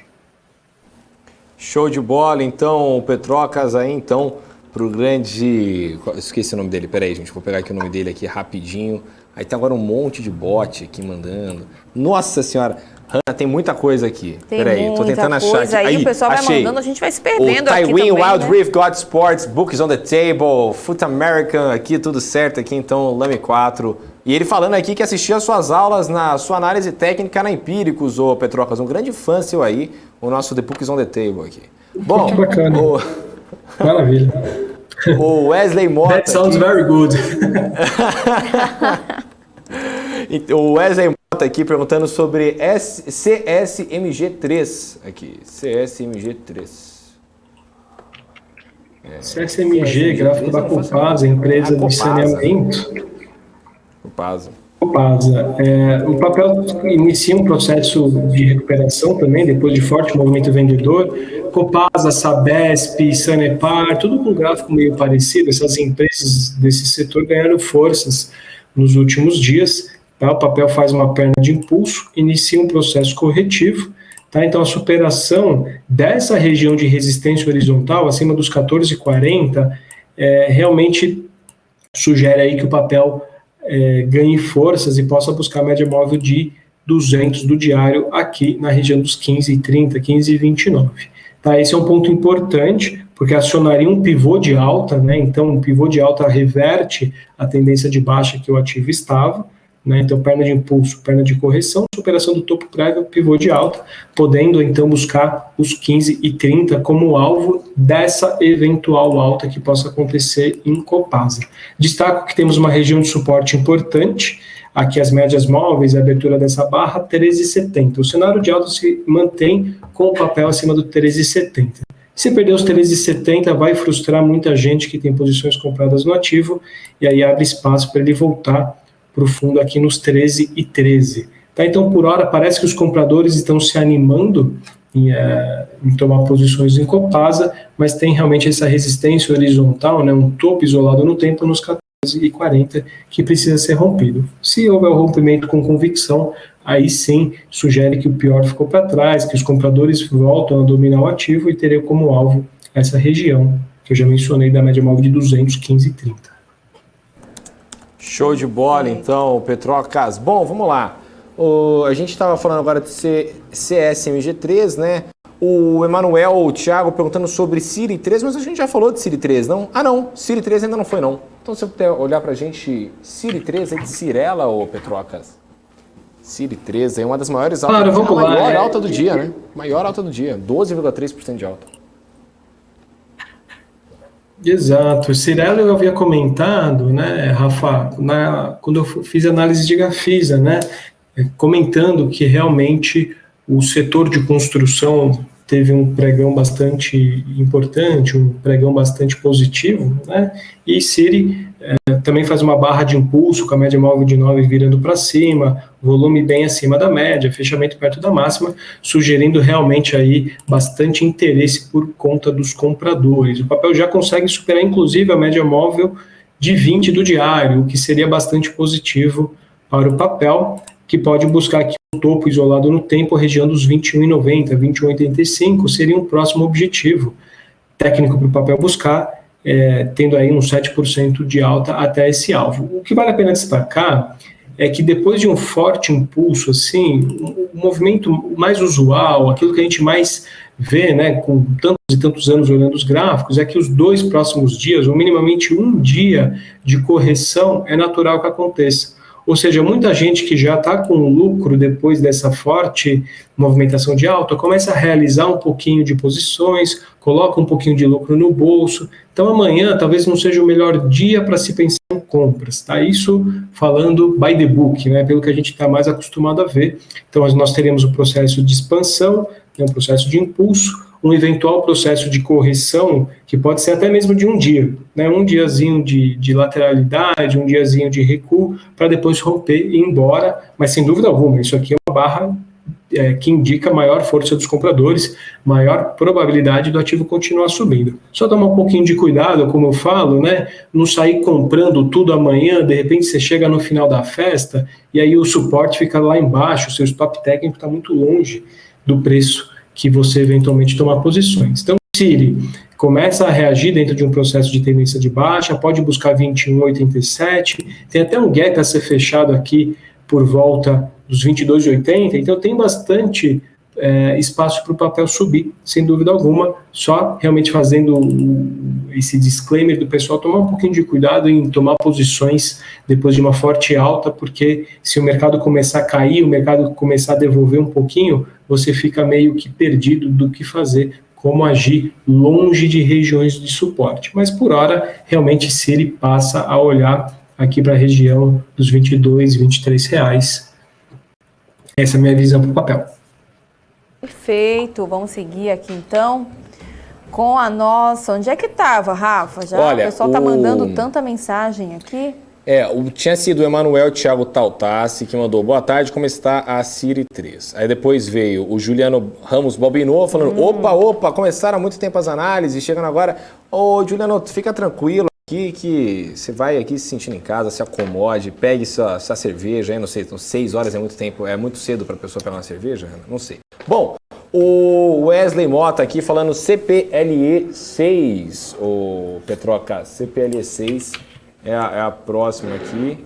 Show de bola, então, Petrocas, aí, então, para o grande... Esqueci o nome dele, peraí, gente, vou pegar aqui o nome dele aqui rapidinho. Aí tem agora um monte de bot aqui mandando. Nossa Senhora! Hanna, tem muita coisa aqui. Peraí, tô tentando achar aqui. Aí o pessoal achei. vai mandando, a gente vai se perdendo o aqui também, Wild né? Rift, God Sports, Books on the Table, Foot American, aqui tudo certo aqui, então, Lame 4. E ele falando aqui que assistia as suas aulas na sua análise técnica na Empíricos, ô Petrocas, um grande fã seu aí, o nosso The Books on the Table aqui. Bom, que bacana. Maravilha. O Wesley Mota. That sounds very good. O Wesley Mota aqui perguntando sobre CSMG3 aqui, CSMG3. CSMG, gráfico da Copasa, empresa de saneamento. Copasa. O papel inicia um processo de recuperação também, depois de forte movimento vendedor. Copasa, Sabesp, Sanepar, tudo com gráfico meio parecido. Essas empresas desse setor ganharam forças nos últimos dias. Tá? O papel faz uma perna de impulso, inicia um processo corretivo. Tá? Então, a superação dessa região de resistência horizontal, acima dos 14,40, realmente sugere aí que o papel ganhe forças e possa buscar a média móvel de 200 do diário aqui na região dos 15,30, 15,29. Tá? Esse é um ponto importante, porque acionaria um pivô de alta, né? Então um pivô de alta reverte a tendência de baixa que o ativo estava, né? Então perna de impulso, perna de correção, superação do topo prévio, pivô de alta, podendo então buscar os 15,30 como alvo dessa eventual alta que possa acontecer em Copasa. Destaco que temos uma região de suporte importante, aqui as médias móveis, a abertura dessa barra, 13,70. O cenário de alta se mantém com o papel acima do 13,70. Se perder os 13,70, vai frustrar muita gente que tem posições compradas no ativo, e aí abre espaço para ele voltar para o fundo aqui nos 13,13. Tá? Então, por hora, parece que os compradores estão se animando em tomar posições em Copasa, mas tem realmente essa resistência horizontal, né, um topo isolado no tempo nos 14,40 que precisa ser rompido. Se houver o rompimento com convicção, aí sim sugere que o pior ficou para trás, que os compradores voltam a dominar o ativo e teriam como alvo essa região que eu já mencionei da média móvel de 215,30. Show de bola, então, Petrocas. Bom, vamos lá. A gente estava falando agora de CSMG3, né? O Emanuel, o Thiago perguntando sobre Siri 3, mas a gente já falou de Siri 3, não? Ah, não, Siri 3 ainda não foi, não. Então, se você puder olhar pra gente, Siri 3 é de Cirela ou Petrocas? Siri 3 é uma das maiores altas. Claro, vamos lá. Maior alta do dia, né? Maior alta do dia, 12,3% de alta. Exato. Cirela eu havia comentado, né, Rafa, quando eu fiz análise de Gafisa, né, comentando que realmente o setor de construção teve um pregão bastante importante, um pregão bastante positivo, né, e Siri também faz uma barra de impulso com a média móvel de 9 virando para cima, volume bem acima da média, fechamento perto da máxima, sugerindo realmente aí bastante interesse por conta dos compradores. O papel já consegue superar inclusive a média móvel de 20 do diário, o que seria bastante positivo para o papel, que pode buscar aqui um topo isolado no tempo, região dos 21,90, 21,85, seria um próximo objetivo técnico para o papel buscar, tendo aí uns 7% de alta até esse alvo. O que vale a pena destacar é que depois de um forte impulso, assim, o movimento mais usual, aquilo que a gente mais vê, né, com tantos e tantos anos olhando os gráficos, é que os 2 próximos dias, ou minimamente um dia de correção, é natural que aconteça. Ou seja, muita gente que já está com lucro depois dessa forte movimentação de alta, começa a realizar um pouquinho de posições, coloca um pouquinho de lucro no bolso. Então amanhã talvez não seja o melhor dia para se pensar em compras, tá? Isso falando by the book, né? Pelo que a gente está mais acostumado a ver. Então nós teremos o processo de expansão, né, um processo de impulso, um eventual processo de correção, que pode ser até mesmo de um dia, né? Um diazinho de lateralidade, um diazinho de recuo, para depois romper e ir embora, mas sem dúvida alguma, isso aqui é uma barra que indica maior força dos compradores, maior probabilidade do ativo continuar subindo. Só tomar um pouquinho de cuidado, como eu falo, né? Não sair comprando tudo amanhã, de repente você chega no final da festa, e aí o suporte fica lá embaixo, o seu stop técnico está muito longe do preço que você eventualmente tomar posições. Então, Siri começa a reagir dentro de um processo de tendência de baixa, pode buscar 21,87, tem até um gap a ser fechado aqui por volta dos 22,80, então tem bastante espaço para o papel subir, sem dúvida alguma, só realmente fazendo esse disclaimer do pessoal tomar um pouquinho de cuidado em tomar posições depois de uma forte alta, porque se o mercado começar a cair, o mercado começar a devolver um pouquinho, você fica meio que perdido do que fazer, como agir longe de regiões de suporte. Mas por hora, realmente Siri passa a olhar aqui para a região dos 22, 23 reais. Essa é a minha visão para o papel. Perfeito, vamos seguir aqui então com a nossa. Onde é que estava, Rafa? Já olha, o pessoal está mandando tanta mensagem aqui. Tinha sido o Emanuel Thiago Tautassi que mandou boa tarde, como está a Siri 3? Aí depois veio o Juliano Ramos Bobinô falando, opa, começaram há muito tempo as análises, chegando agora. Juliano, fica tranquilo aqui que você vai aqui se sentindo em casa, se acomode, pegue sua cerveja, aí não sei, então 6 horas é muito tempo, é muito cedo para a pessoa pegar uma cerveja? Não sei. Bom, o Wesley Mota aqui falando CPLE6, o Petroca, CPLE6 é a próxima aqui.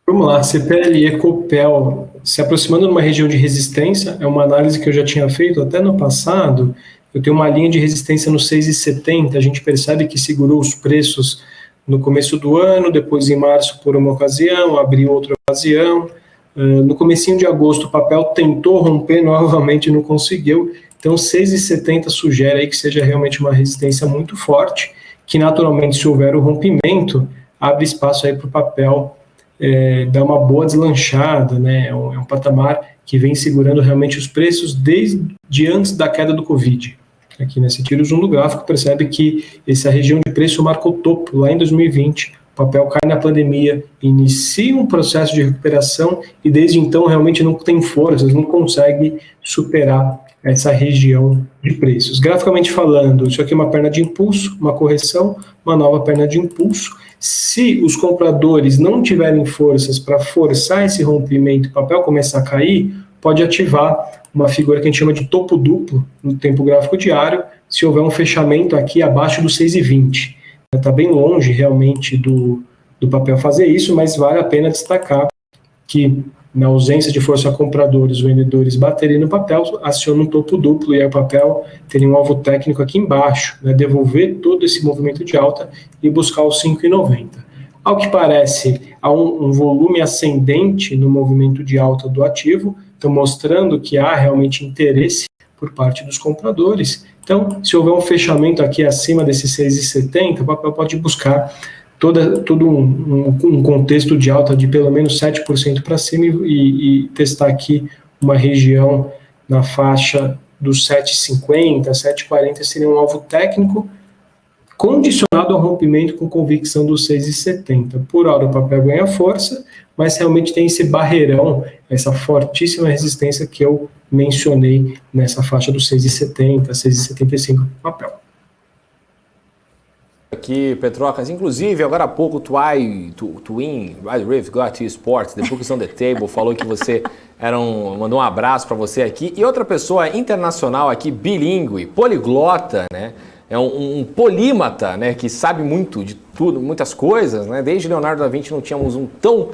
Vamos lá, CPLE Copel, se aproximando de uma região de resistência, é uma análise que eu já tinha feito até no passado. Eu tenho uma linha de resistência no 6,70, a gente percebe que segurou os preços no começo do ano, depois em março por uma ocasião, abriu outra ocasião. No comecinho de agosto o papel tentou romper novamente, não conseguiu. Então 6,70 sugere aí que seja realmente uma resistência muito forte, que naturalmente se houver o rompimento, abre espaço aí para o papel dar uma boa deslanchada, né? É um patamar que vem segurando realmente os preços desde antes da queda do Covid. Aqui, né, se tira o zoom do gráfico, percebe que essa região de preço marcou topo lá em 2020, o papel cai na pandemia, inicia um processo de recuperação e desde então realmente não tem forças, não consegue superar essa região de preços. Graficamente falando, isso aqui é uma perna de impulso, uma correção, uma nova perna de impulso. Se os compradores não tiverem forças para forçar esse rompimento e o papel começar a cair, pode ativar uma figura que a gente chama de topo duplo no tempo gráfico diário, se houver um fechamento aqui abaixo do 6,20. Está bem longe realmente do do papel fazer isso, mas vale a pena destacar que, na ausência de força compradora, os vendedores baterem no papel, acionam um topo duplo, e aí o papel teria um alvo técnico aqui embaixo, né, devolver todo esse movimento de alta e buscar os 5,90. Ao que parece, há um volume ascendente no movimento de alta do ativo, então mostrando que há realmente interesse por parte dos compradores. Então, se houver um fechamento aqui acima desses 6,70, o papel pode buscar todo um contexto de alta de pelo menos 7% para cima e testar aqui uma região na faixa dos 7,50, 7,40 seria um alvo técnico, condicionado ao rompimento com convicção dos 6,70. Por hora o papel ganha força, mas realmente tem esse barreirão, essa fortíssima resistência que eu mencionei nessa faixa dos 6,70, 6,75 do papel. Aqui, Petrocas, inclusive, agora há pouco, Twin, Rive Got Sports, The Books on the Table, falou que você mandou um abraço para você aqui. E outra pessoa internacional aqui, bilíngue, poliglota, né? É um polímata, né? Que sabe muito de tudo, muitas coisas, né? Desde Leonardo da Vinci não tínhamos um tão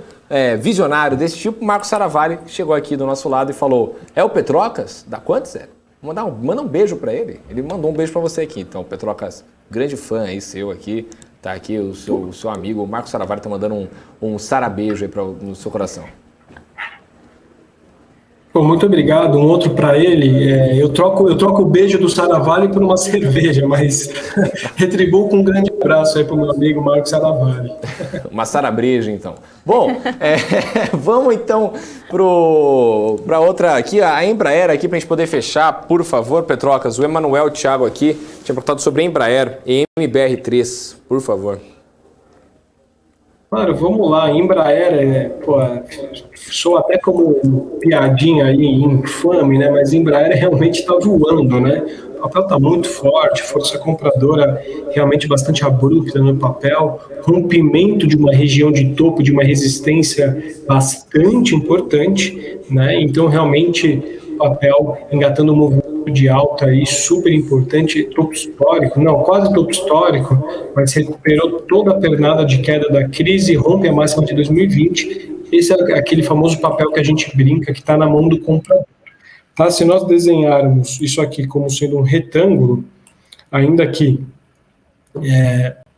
visionário desse tipo. Marcos Saravalli chegou aqui do nosso lado e falou: é o Petrocas? Da quanto, Zé? Manda um beijo para ele. Ele mandou um beijo para você aqui. Então, Petrocas, grande fã aí seu aqui, tá aqui o seu amigo, o Marcos Saravalli tá mandando um sarabeijo aí no seu coração. Bom, muito obrigado. Um outro para ele. Eu troco o beijo do Saravalli por uma cerveja, mas retribuo com um grande abraço aí para o meu amigo Marcos Saravalli. Uma sarabreja, então. Bom, vamos então para outra aqui, a Embraer aqui, para a gente poder fechar, por favor, Petrocas. O Emanuel Thiago aqui tinha perguntado sobre a Embraer, MBR3, por favor. Claro, vamos lá. Embraer, sou até como piadinha aí, infame, né? Mas Embraer realmente está voando, né? O papel está muito forte, força compradora realmente bastante abrupta no papel, rompimento de uma região de topo, de uma resistência bastante importante, né? Então, realmente, o papel engatando um movimento de alta aí super importante, topo histórico, não, quase topo histórico, mas recuperou toda a pernada de queda da crise, rompe a máxima de 2020. Esse é aquele famoso papel que a gente brinca, que está na mão do comprador. Tá? Se nós desenharmos isso aqui como sendo um retângulo, ainda que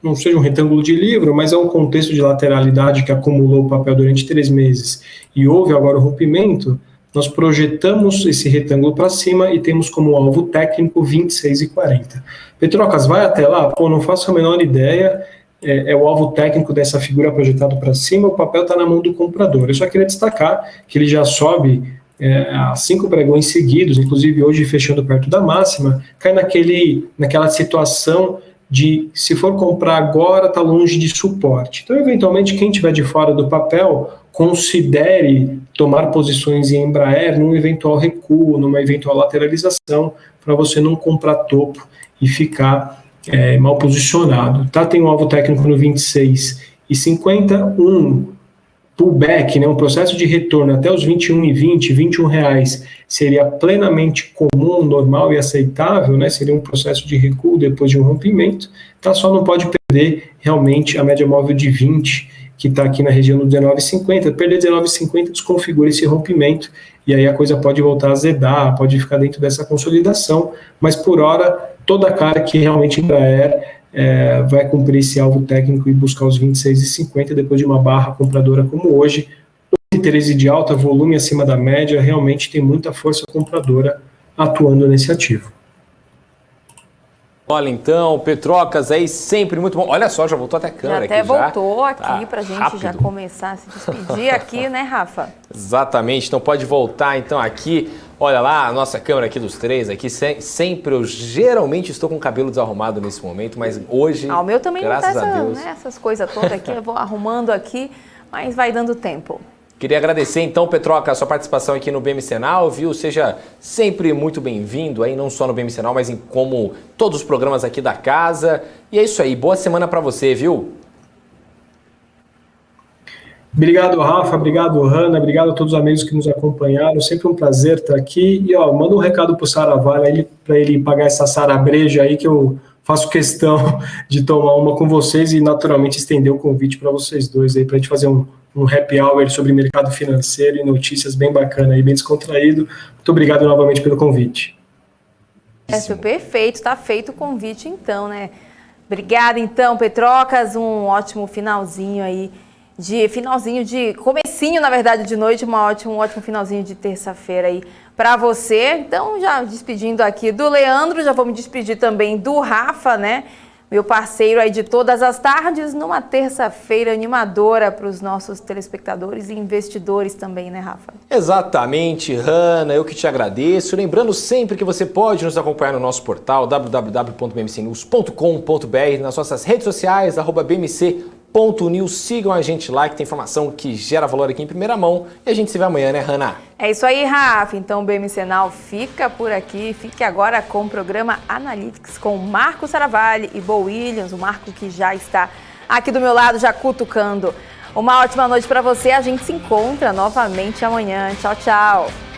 não seja um retângulo de livro, mas é um contexto de lateralidade que acumulou o papel durante 3 meses e houve agora o rompimento, nós projetamos esse retângulo para cima e temos como alvo técnico 26,40. Petrocas, vai até lá? Pô, não faço a menor ideia, é o alvo técnico dessa figura projetado para cima, o papel está na mão do comprador. Eu só queria destacar que ele já sobe há 5 pregões seguidos, inclusive hoje fechando perto da máxima, cai naquela situação de, se for comprar agora, está longe de suporte. Então, eventualmente, quem estiver de fora do papel, considere tomar posições em Embraer num eventual recuo, numa eventual lateralização, para você não comprar topo e ficar mal posicionado. Tá? Tem um alvo técnico no 26,50, um pullback, né, um processo de retorno até os 21,20, R$21 seria plenamente comum, normal e aceitável, né, seria um processo de recuo depois de um rompimento, tá? Só não pode perder realmente a média móvel de 20, que está aqui na região do 19,50, perder 19,50 desconfigura esse rompimento, e aí a coisa pode voltar a azedar, pode ficar dentro dessa consolidação, mas por hora, toda a cara que realmente Embraer vai cumprir esse alvo técnico e buscar os 26,50 depois de uma barra compradora como hoje. O interesse de alta, volume acima da média, realmente tem muita força compradora atuando nesse ativo. Olha, então, Petrocas aí sempre muito bom. Olha só, já voltou até a câmera aqui. Já voltou aqui pra gente rápido. já começar a se despedir aqui, né, Rafa? Exatamente, então pode voltar então aqui. Olha lá, a nossa câmera aqui dos três aqui, sempre eu geralmente estou com o cabelo desarrumado nesse momento, mas hoje, o meu também graças não tá a Deus. essas coisas todas aqui, eu vou arrumando aqui, mas vai dando tempo. Queria agradecer então, Petroca, a sua participação aqui no BMC Now, viu? Seja sempre muito bem-vindo aí, não só no BMC Now, mas em como todos os programas aqui da casa. E é isso aí, boa semana para você, viu? Obrigado, Rafa, obrigado, Hanna, obrigado a todos os amigos que nos acompanharam, sempre um prazer estar aqui. E manda um recado pro Saravalli para ele pagar essa sarabreja aí, que eu faço questão de tomar uma com vocês e naturalmente estender o convite para vocês dois aí, para a gente fazer um happy hour sobre mercado financeiro e notícias bem bacana e bem descontraído. Muito obrigado novamente pelo convite. Perfeito, está feito o convite então, né? Obrigada então, Petrocas, um ótimo finalzinho aí, comecinho, na verdade, de noite, um ótimo finalzinho de terça-feira aí para você. Então, já despedindo aqui do Leandro, já vou me despedir também do Rafa, né? Meu parceiro aí de todas as tardes, numa terça-feira animadora para os nossos telespectadores e investidores também, né, Rafa? Exatamente, Hanna, eu que te agradeço. Lembrando sempre que você pode nos acompanhar no nosso portal www.bmcnews.com.br, nas nossas redes sociais, @bmc.news. Sigam a gente lá, que tem informação que gera valor aqui em primeira mão. E a gente se vê amanhã, né, Hanna? É isso aí, Rafa. Então o BMC Now fica por aqui. Fique agora com o programa Analytics com Marco Saravalli e Bo Williams. O Marco que já está aqui do meu lado, já cutucando. Uma ótima noite para você. A gente se encontra novamente amanhã. Tchau, tchau.